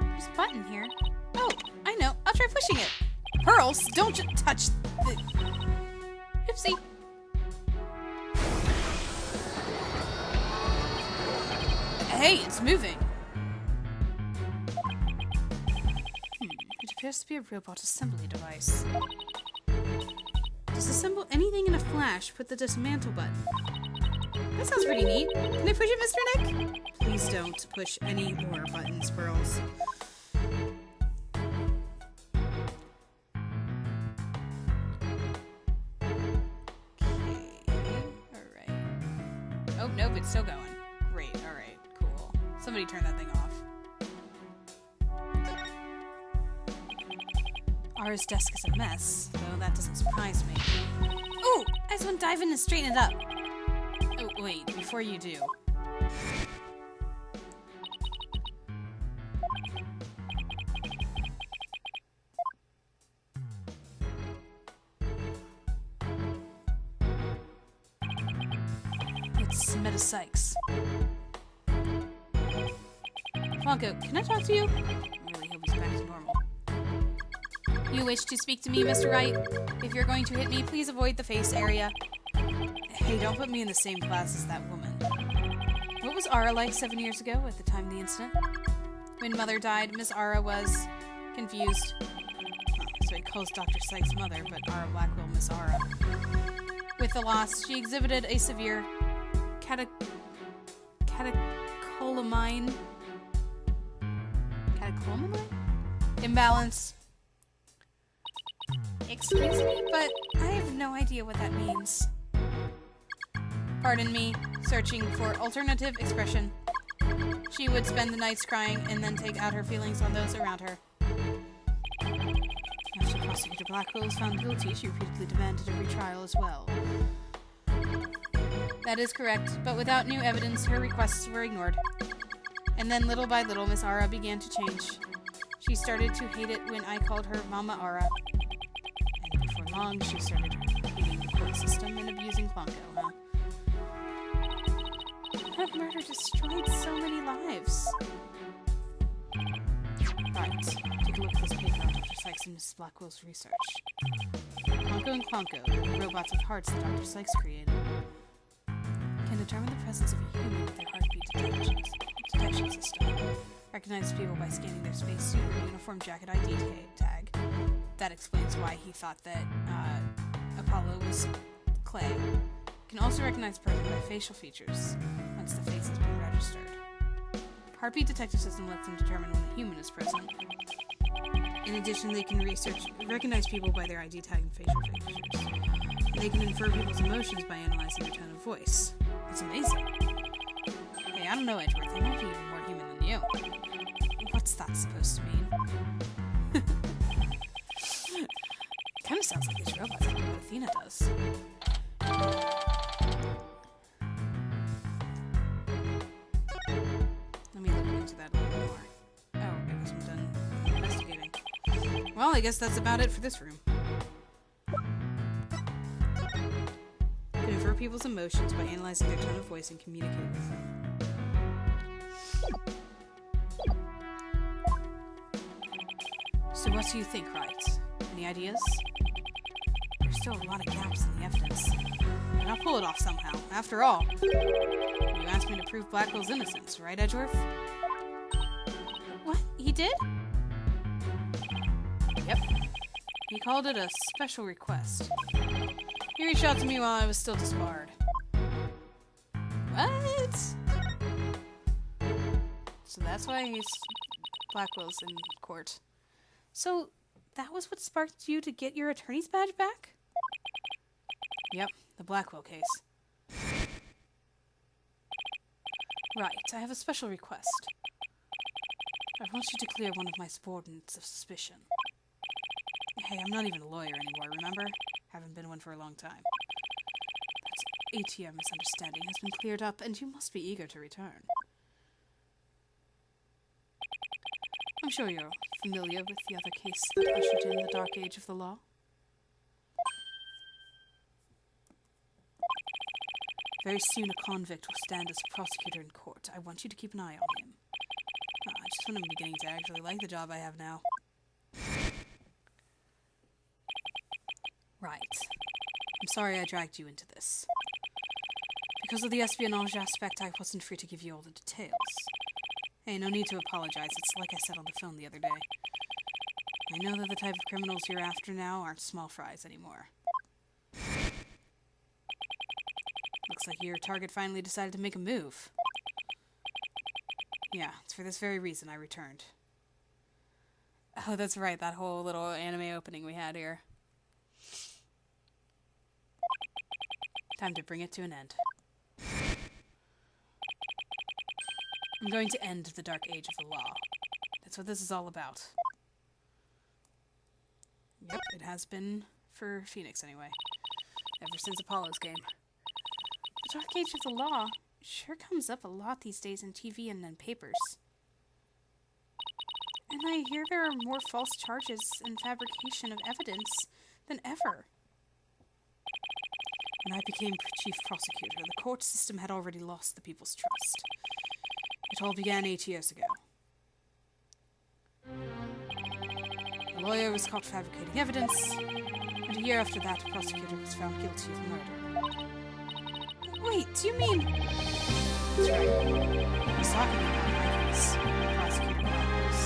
There's a button here. Oh, I know. I'll try pushing it. Pearls, don't touch the... Oopsie. Hey, it's moving. It appears to be a robot assembly device. Disassemble anything in a flash. Put the dismantle button. That sounds pretty neat. Can I push it, Mr. Nick? Please don't push any more buttons, Pearls. Alright. Oh, nope, it's still going. Great, alright, cool. Somebody turn that thing off. Ara's desk is a mess, though that doesn't surprise me. Ooh! I just want to dive in and straighten it up. Oh, wait, before you do. It's metapsychs. Blanco, can I talk to you? I really hope he's back to normal. You wish to speak to me, Mr. Wright? If you're going to hit me, please avoid the face area. Hey, don't put me in the same class as that woman. What was Ara like 7 years ago at the time of the incident? When Mother died, Miss Ara was confused. So he calls Dr. Sykes Mother, but Ara Blackwell Miss Ara. With the loss, she exhibited a severe catecholamine imbalance. Excuse me, but I have no idea what that means. Pardon me, searching for alternative expression. She would spend the nights crying and then take out her feelings on those around her. After Prosecutor Blackwell was found guilty, she repeatedly demanded a retrial as well. That is correct, but without new evidence, her requests were ignored. And then little by little, Miss Ara began to change. She started to hate it when I called her Mama Ara. And before long, she started hating the court system and abusing Clonko, huh? That murder destroyed so many lives. Right, take a look at this paper on Dr. Sykes and Mrs. Blackwell's research. Clonko and Clonko, the robots with hearts that Dr. Sykes created, can determine the presence of a human with their heartbeat detection system. Recognize people by scanning their spacesuit or uniform jacket ID tag. That explains why he thought that Apollo was Clay. Can also recognize a person by facial features once the face has been registered. Heartbeat detector system lets them determine when a human is present. In addition, they can recognize people by their ID tag and facial features. And they can infer people's emotions by analyzing their tone of voice. It's amazing. Hey, I don't know, Edgeworth. They might be even more human than you. What's that's supposed to mean. Kind of sounds like these robots do what Athena does. Let me look into that a little more. Oh, I guess I'm done investigating. Well, I guess that's about it for this room. Can infer people's emotions by analyzing their tone of voice and communicating with them. So what do you think, right? Any ideas? There's still a lot of gaps in the evidence. But I'll pull it off somehow. After all, you asked me to prove Blackwell's innocence, right, Edgeworth? What? He did? Yep. He called it a special request. He reached out to me while I was still disbarred. What? So that's why Blackwell's in court. So, that was what sparked you to get your attorney's badge back? Yep, the Blackwell case. Right, I have a special request. I want you to clear one of my subordinates of suspicion. Hey, I'm not even a lawyer anymore, remember? Haven't been one for a long time. That ATM misunderstanding has been cleared up, and you must be eager to return. I'm sure you're familiar with the other case that ushered in the dark age of the law. Very soon a convict will stand as prosecutor in court. I want you to keep an eye on him. Just when I'm beginning to actually like the job I have now. Right. I'm sorry I dragged you into this. Because of the espionage aspect, I wasn't free to give you all the details. Hey, no need to apologize. It's like I said on the phone the other day. I know that the type of criminals you're after now aren't small fries anymore. Looks like your target finally decided to make a move. Yeah, it's for this very reason I returned. Oh, that's right, that whole little anime opening we had here. Time to bring it to an end. I'm going to end the dark age of the law. That's what this is all about. Yep, it has been for Phoenix anyway. Ever since Apollo's game. The dark age of the law sure comes up a lot these days in TV and in papers. And I hear there are more false charges and fabrication of evidence than ever. When I became chief prosecutor, the court system had already lost the people's trust. It all began 8 years ago. A lawyer was caught fabricating evidence, and a year after that, a prosecutor was found guilty of murder. Wait, do you mean... That's right. I was talking about my case, the prosecutor Michaels.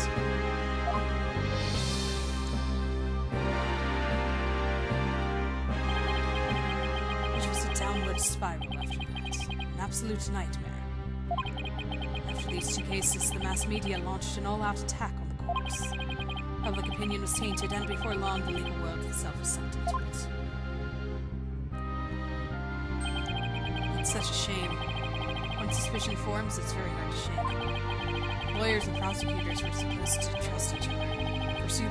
It was a downward spiral after that, an absolute nightmare. After these two cases, the mass media launched an all-out attack on the courts. Public opinion was tainted, and before long, the legal world itself was sucked into it. It's such a shame. When suspicion forms, it's very hard to shake. Lawyers and prosecutors were supposed to trust each other, pursue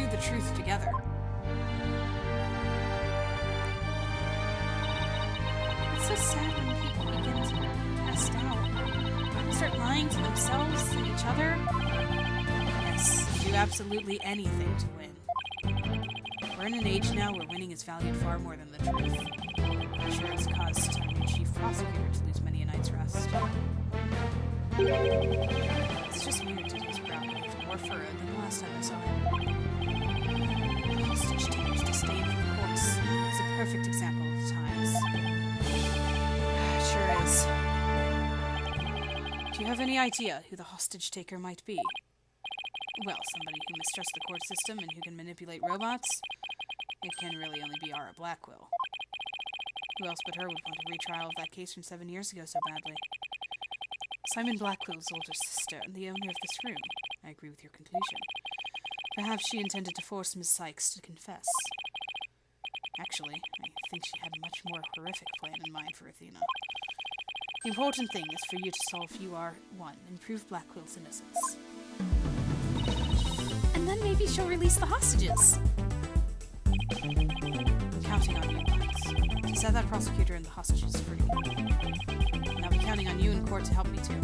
the truth together. It's so sad when people begin to cast out. Start lying to themselves and each other. Yes, do absolutely anything to win. We're in an age now where winning is valued far more than the truth. I'm sure it's caused the chief prosecutor to lose many a night's rest. It's just weird to his brow with more furrow than the last time I saw him. The hostage taker's disdain for the courts is a perfect example of the times. It sure is. Do you have any idea who the hostage taker might be? Well, somebody who mistrusts the court system and who can manipulate robots? It can really only be Ara Blackwell. Who else but her would want a retrial of that case from 7 years ago so badly? Simon Blackwell's older sister and the owner of this room. I agree with your conclusion. Perhaps she intended to force Miss Sykes to confess. Actually, I think she had a much more horrific plan in mind for Athena. The important thing is for you to solve UR1 and prove Blackwell's innocence. And then maybe she'll release the hostages. I'm counting on you, Lawrence, to set that prosecutor and the hostages free. And I'll be counting on you in court to help me too.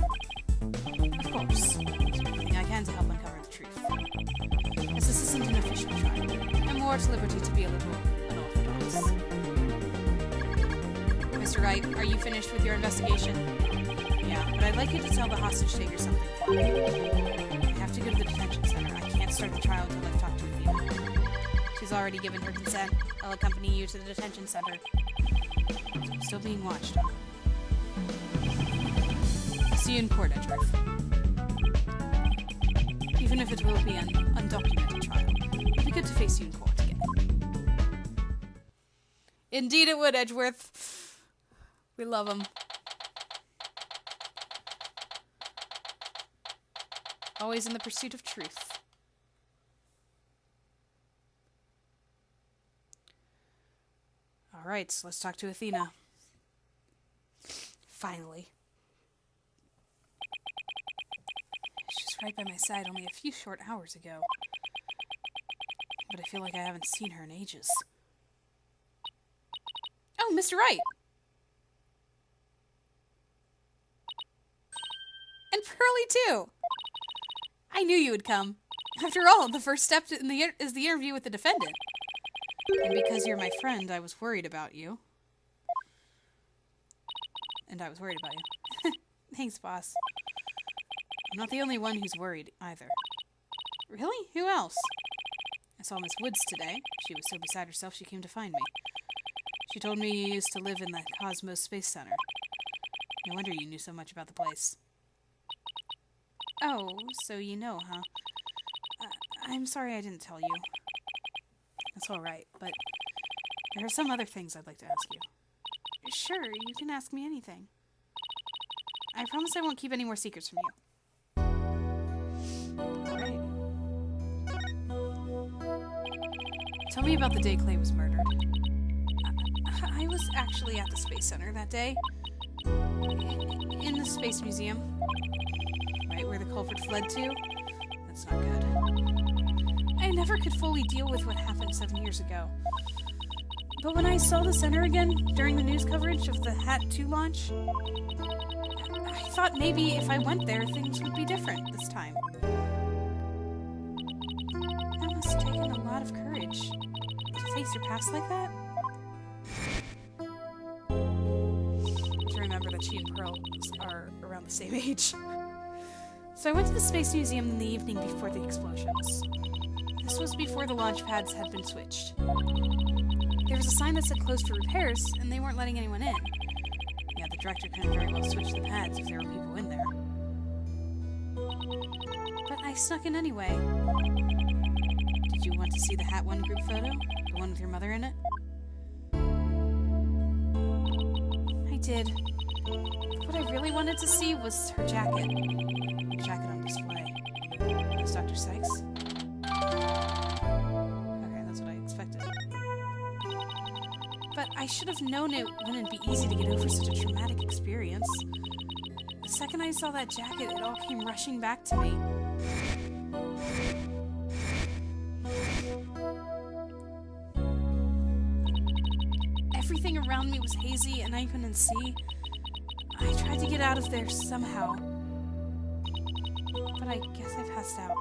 Of course. I'll do everything I can to help uncover the truth. As this isn't an official trial, I'm more at liberty to be a little unorthodox. Mr. Wright, are you finished with your investigation? Yeah, but I'd like you to tell the hostage taker something for me. I have to go to the detention center. I can't start the trial until I've talked to Athena. She's already given her consent. I'll accompany you to the detention center. I'm still being watched. I'll see you in court, Edgeworth. Even if it will be an undocumented trial, it'll be good to face you in court again. Indeed it would, Edgeworth. We love him. Always in the pursuit of truth. Alright, so let's talk to Athena. Finally. She's right by my side only a few short hours ago. But I feel like I haven't seen her in ages. Oh, Mr. Wright! And Pearly, too! I knew you would come. After all, the first step is the interview with the defendant. And because you're my friend, I was worried about you. And I was worried about you. Thanks, boss. I'm not the only one who's worried, either. Really? Who else? I saw Miss Woods today. She was so beside herself she came to find me. She told me you used to live in the Cosmos Space Center. No wonder you knew so much about the place. Oh, so you know, huh? I'm sorry I didn't tell you. That's alright, but there are some other things I'd like to ask you. Sure, you can ask me anything. I promise I won't keep any more secrets from you. Alright. Tell me about the day Clay was murdered. I was actually at the Space Center that day. In the Space Museum. Right where the culprit fled to? That's not good. I never could fully deal with what happened 7 years ago. But when I saw the center again during the news coverage of the Hat 2 launch, I thought maybe if I went there, things would be different this time. That must have taken a lot of courage to face your past like that. To remember that she and Pearl are around the same age. So I went to the Space Museum in the evening before the explosions. This was before the launch pads had been switched. There was a sign that said closed for repairs, and they weren't letting anyone in. Yeah, the director couldn't very well switch the pads if there were people in there. But I snuck in anyway. Did you want to see the Hat 1 group photo? The one with your mother in it? I did. What I really wanted to see was her jacket. The jacket on display. Was Dr. Sykes? Okay, that's what I expected. But I should have known it wouldn't be easy to get over such a traumatic experience. The second I saw that jacket, it all came rushing back to me. Everything around me was hazy and I couldn't see. I tried to get out of there somehow. But I guess I passed out.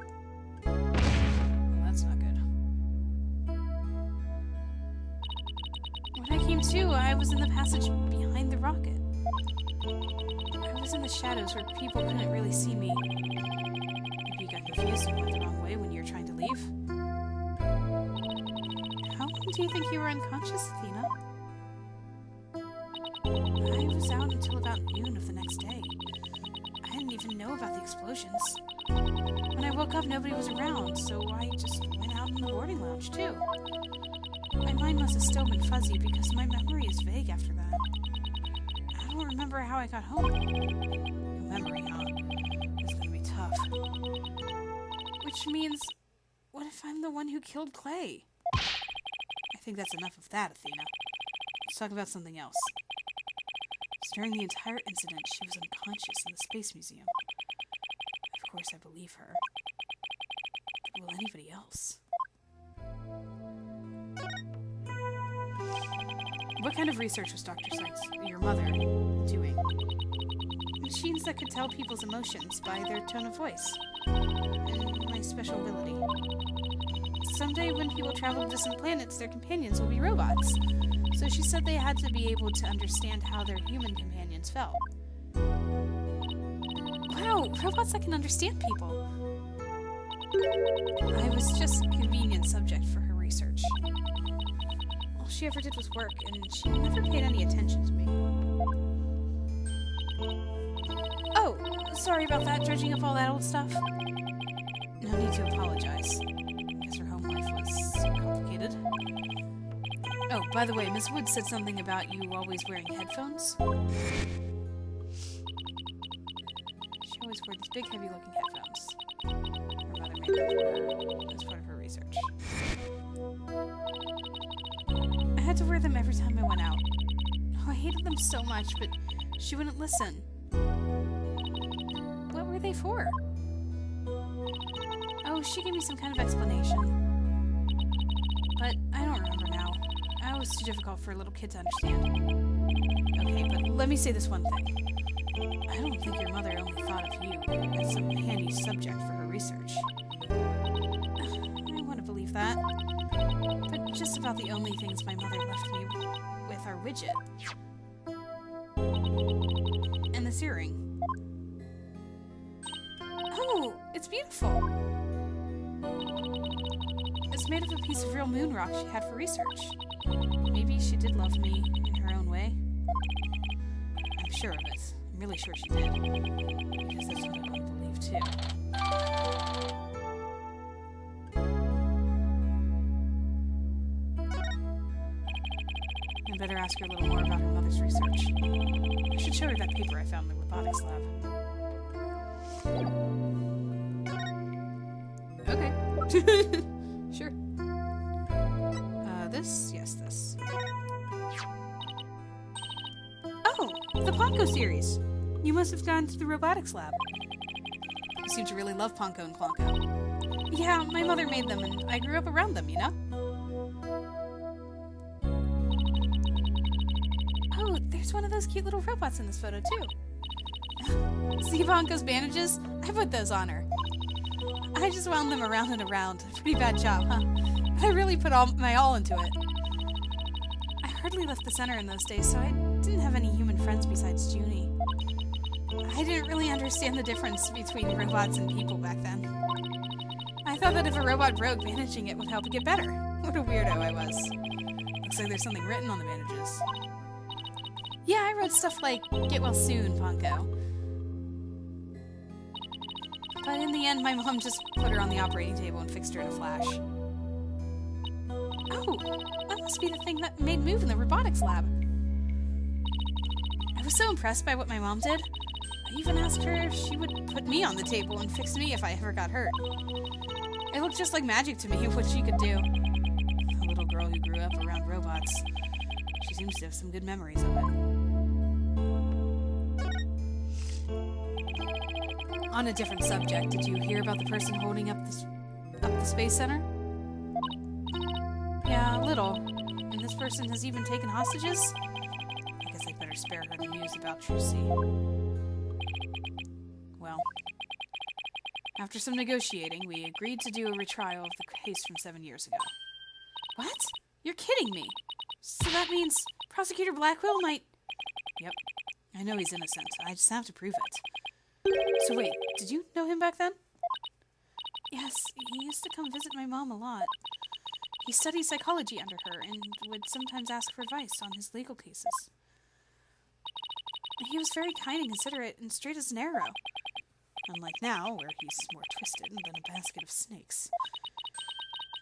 Well, that's not good. When I came to, I was in the passage behind the rocket. I was in the shadows where people couldn't really see me. Maybe you got confused and went the wrong way when you were trying to leave. How long do you think you were unconscious, Athena? I was out until about noon of the next day. I didn't even know about the explosions. When I woke up, nobody was around, so I just went out in the boarding lounge, too. My mind must have still been fuzzy because my memory is vague after that. I don't remember how I got home. No memory, huh? It's gonna be tough. Which means, what if I'm the one who killed Clay? I think that's enough of that, Athena. Let's talk about something else. During the entire incident, she was unconscious in the Space Museum. Of course, I believe her. will anybody else. What kind of research was Dr. Sykes, your mother, doing? Machines that could tell people's emotions by their tone of voice. And my special ability. Someday when people travel to distant planets, their companions will be robots. So she said they had to be able to understand how their human companions felt. Wow, robots that can understand people. I was just a convenient subject for her research. All she ever did was work, and she never paid any attention to me. Oh, sorry about that, dredging up all that old stuff. No need to apologize. I guess her home life was complicated. Oh, by the way, Miss Wood said something about you always wearing headphones. She always wore these big, heavy-looking headphones. Her mother made them for her as part of her research. I had to wear them every time I went out. Oh, I hated them so much, but she wouldn't listen. What were they for? Oh, she gave me some kind of explanation. But I don't remember now. It was too difficult for a little kid to understand. Okay, but let me say this one thing. I don't think your mother only thought of you as some handy subject for her research. I want to believe that. But just about the only things my mother left me with are widget. And this earring. Oh, it's beautiful. It's made of a piece of real moon rock she had for research. Maybe she did love me in her own way. I'm sure of it. I'm really sure she did. Because that's what I want to believe, too. I'd better ask her a little more about her mother's research. I should show her that paper I found in the robotics lab. Okay. Sure. This? Yes, this. Oh, the Ponko series. You must have gone to the robotics lab. You seem to really love Ponko and Klonko. Yeah, my mother made them, and I grew up around them, you know? Oh, there's one of those cute little robots in this photo, too. See Ponko's bandages? I put those on her. I just wound them around and around. Pretty bad job, huh? I really put my all into it. I hardly left the center in those days, so I didn't have any human friends besides Junie. I didn't really understand the difference between robots and people back then. I thought that if a robot broke, bandaging it would help it get better. What a weirdo I was. Looks like there's something written on the bandages. Yeah, I wrote stuff like, "Get well soon, Ponko." But in the end, my mom just put her on the operating table and fixed her in a flash. Oh, that must be the thing that made move in the robotics lab. I was so impressed by what my mom did. I even asked her if she would put me on the table and fix me if I ever got hurt. It looked just like magic to me what she could do. A little girl who grew up around robots. She seems to have some good memories of it. On a different subject, did you hear about the person holding up the Space Center? Yeah, a little. And this person has even taken hostages? I guess I'd better spare her the news about Trucy. Well, after some negotiating, we agreed to do a retrial of the case from 7 years ago. What? You're kidding me. So that means Prosecutor Blackwell might... Yep. I know he's innocent. I just have to prove it. So wait, did you know him back then? Yes, he used to come visit my mom a lot. He studied psychology under her and would sometimes ask for advice on his legal cases. He was very kind and considerate and straight as an arrow. Unlike now, where he's more twisted than a basket of snakes.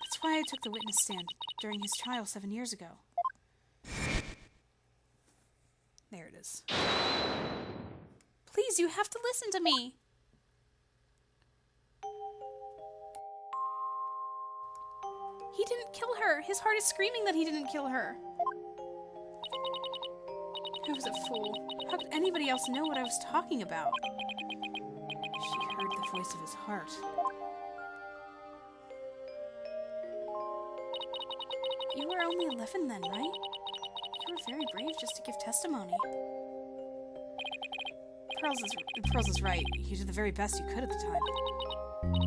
That's why I took the witness stand during his trial 7 years ago. There it is. Please, you have to listen to me. He didn't kill her. His heart is screaming that he didn't kill her. I was a fool. How could anybody else know what I was talking about? She heard the voice of his heart. You were only 11 then, right? You were very brave just to give testimony. Pearls is right. You did the very best you could at the time.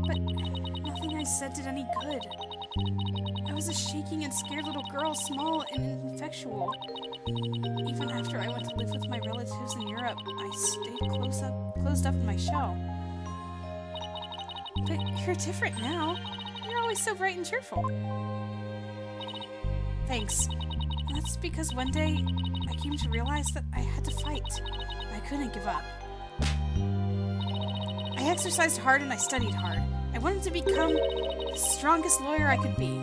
But nothing I said did any good. I was a shaking and scared little girl, small and ineffectual. Even after I went to live with my relatives in Europe, I stayed closed up in my shell. But you're different now. You're always so bright and cheerful. Thanks. That's because one day I came to realize that I had to fight. I couldn't give up. I exercised hard and I studied hard. I wanted to become the strongest lawyer I could be.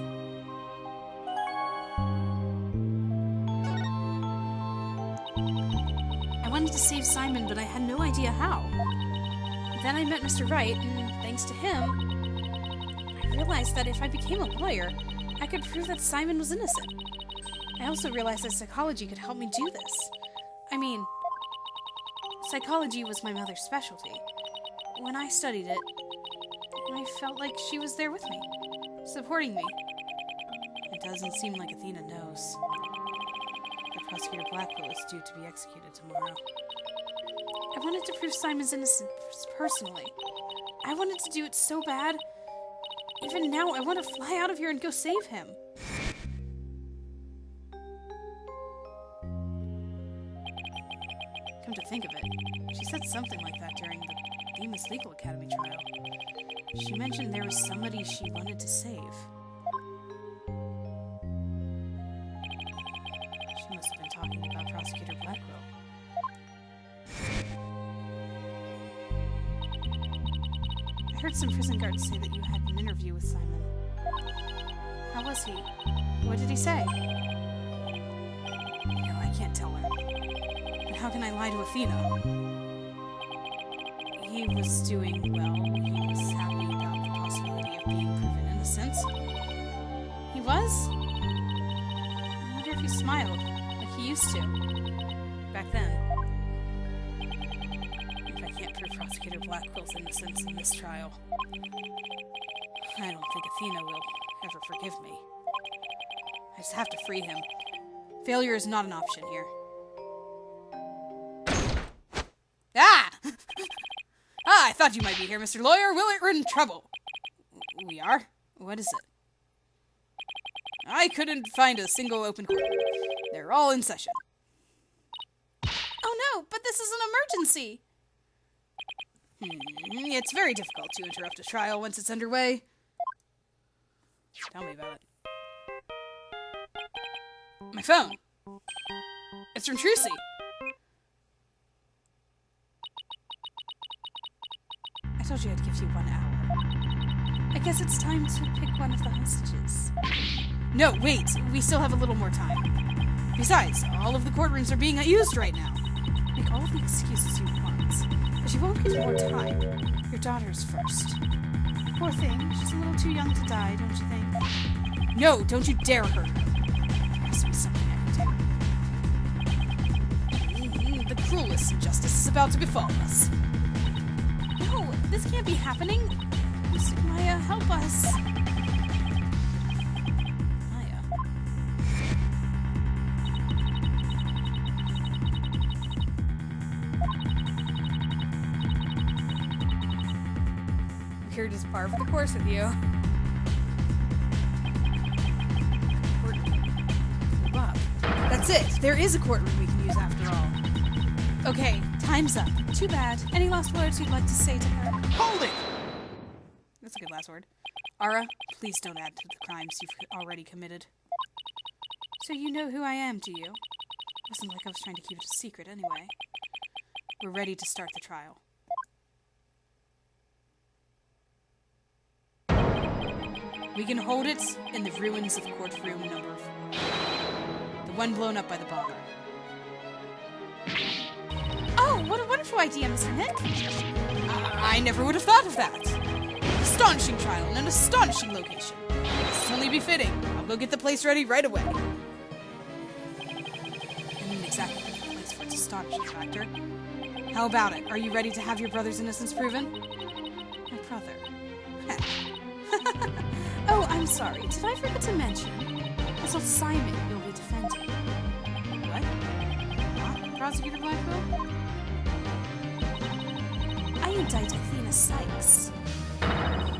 I wanted to save Simon, but I had no idea how. Then I met Mr. Wright, and thanks to him, I realized that if I became a lawyer, I could prove that Simon was innocent. I also realized that psychology could help me do this. I mean, psychology was my mother's specialty. When I studied it, I felt like she was there with me, supporting me. It doesn't seem like Athena knows. The prosecutor Blackwell is due to be executed tomorrow. I wanted to prove Simon's innocence personally. I wanted to do it so bad. Even now, I want to fly out of here and go save him. Come to think of it, she said something like that during the Demas Legal Academy trial. She mentioned there was somebody she wanted to save. She must have been talking about Prosecutor Blackwell. I heard some prison guards say that you had an interview with Simon. How was he? What did he say? No, I can't tell her. But how can I lie to Athena? He was doing well. He was happy about the possibility of being proven innocent. He was? I wonder if he smiled, like he used to. Back then. If I can't prove Prosecutor Blackwell's innocence in this trial, I don't think Athena will ever forgive me. I just have to free him. Failure is not an option here. Ah! Ah, I thought you might be here, Mr. Lawyer. We're in trouble. We are? What is it? I couldn't find a single open court. They're all in session. Oh no, but this is an emergency! It's very difficult to interrupt a trial once it's underway. Tell me about it. My phone. It's from Trucy. I told you I'd give you 1 hour. I guess it's time to pick one of the hostages. No, wait. We still have a little more time. Besides, all of the courtrooms are being used right now. Make all of the excuses you want, but you won't get more time. Your daughter's first. Poor thing. She's a little too young to die, don't you think? No, don't you dare hurt her. There has to be something I can do. The cruelest injustice is about to befall us. No, this can't be happening. Mystic Maya, help us. Maya. We're just par for the course with you. Bob. That's it. There is a courtroom we can use after all. Okay, time's up. Too bad. Any last words you'd like to say to her? Hold it! That's a good last word. Ara, please don't add to the crimes you've already committed. So you know who I am, do you? Wasn't like I was trying to keep it a secret anyway. We're ready to start the trial. We can hold it in the ruins of courtroom number 4. The one blown up by the bomber. Oh, what a wonderful idea, Mr. Nick. I never would have thought of that. Astonishing trial in an astonishing location. It's only befitting. I'll go get the place ready right away. I mean exactly the place for its astonishing factor. How about it? Are you ready to have your brother's innocence proven? My brother. Oh, I'm sorry. Did I forget to mention? As a Simon you'll be defending. What? Not Prosecutor Blackwell? I indict Athena Sykes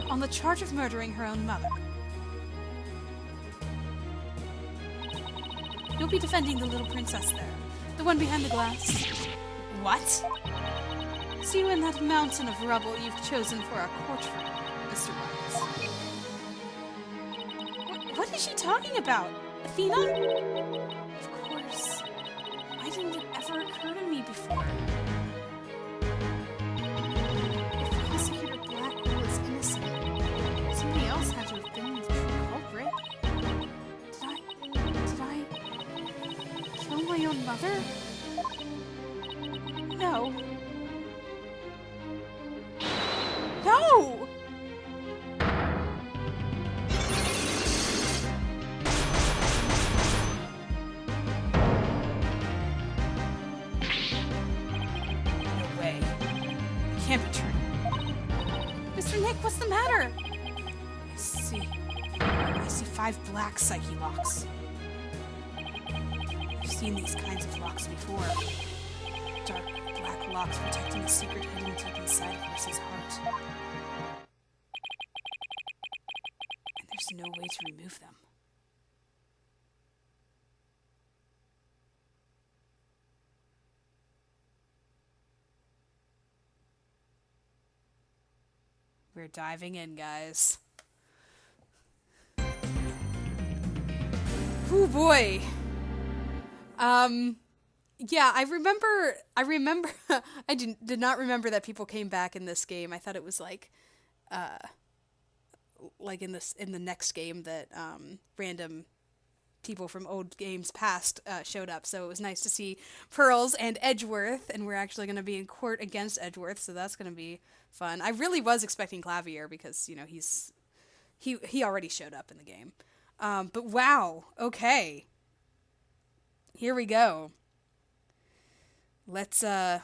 on the charge of murdering her own mother. You'll be defending the little princess there, the one behind the glass. What? See you in that mountain of rubble you've chosen for our courtroom, Mr. Barnes. What is she talking about? Athena? Of course. Why didn't it ever occur to me before? If Prosecutor Blackwell is innocent, somebody else had to have been the true culprit. Did I kill my own mother? No. No! No way. Can't be true. Mr. Nick, what's the matter? I see 5 black psyche locks. I've seen these kinds of locks before. Dark black locks protecting a secret hidden deep inside a person's heart. And there's no way to remove them. We're diving in, guys. Oh boy. Yeah, I remember I did not remember that people came back in this game. I thought it was like in the next game that random people from old games past showed up. So it was nice to see Pearls and Edgeworth, and we're actually going to be in court against Edgeworth, so that's going to be fun. I really was expecting Clavier because, you know, he already showed up in the game. But wow, okay. Here we go. Let's, I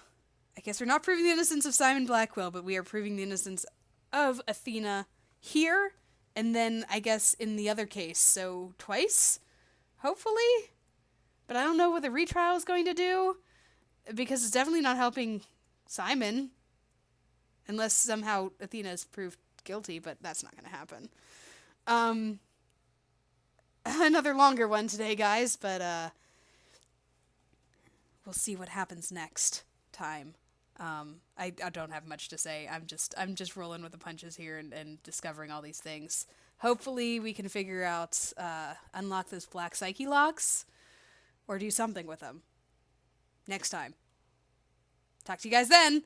guess we're not proving the innocence of Simon Blackwell, but we are proving the innocence of Athena here, and then, I guess, in the other case. So, twice? Hopefully? But I don't know what the retrial is going to do, because it's definitely not helping Simon. Unless somehow Athena is proved guilty, but that's not going to happen. Another longer one today, guys, but, we'll see what happens next time. I don't have much to say. I'm just rolling with the punches here and discovering all these things. Hopefully we can figure out, unlock those black psyche locks, or do something with them. Next time. Talk to you guys then!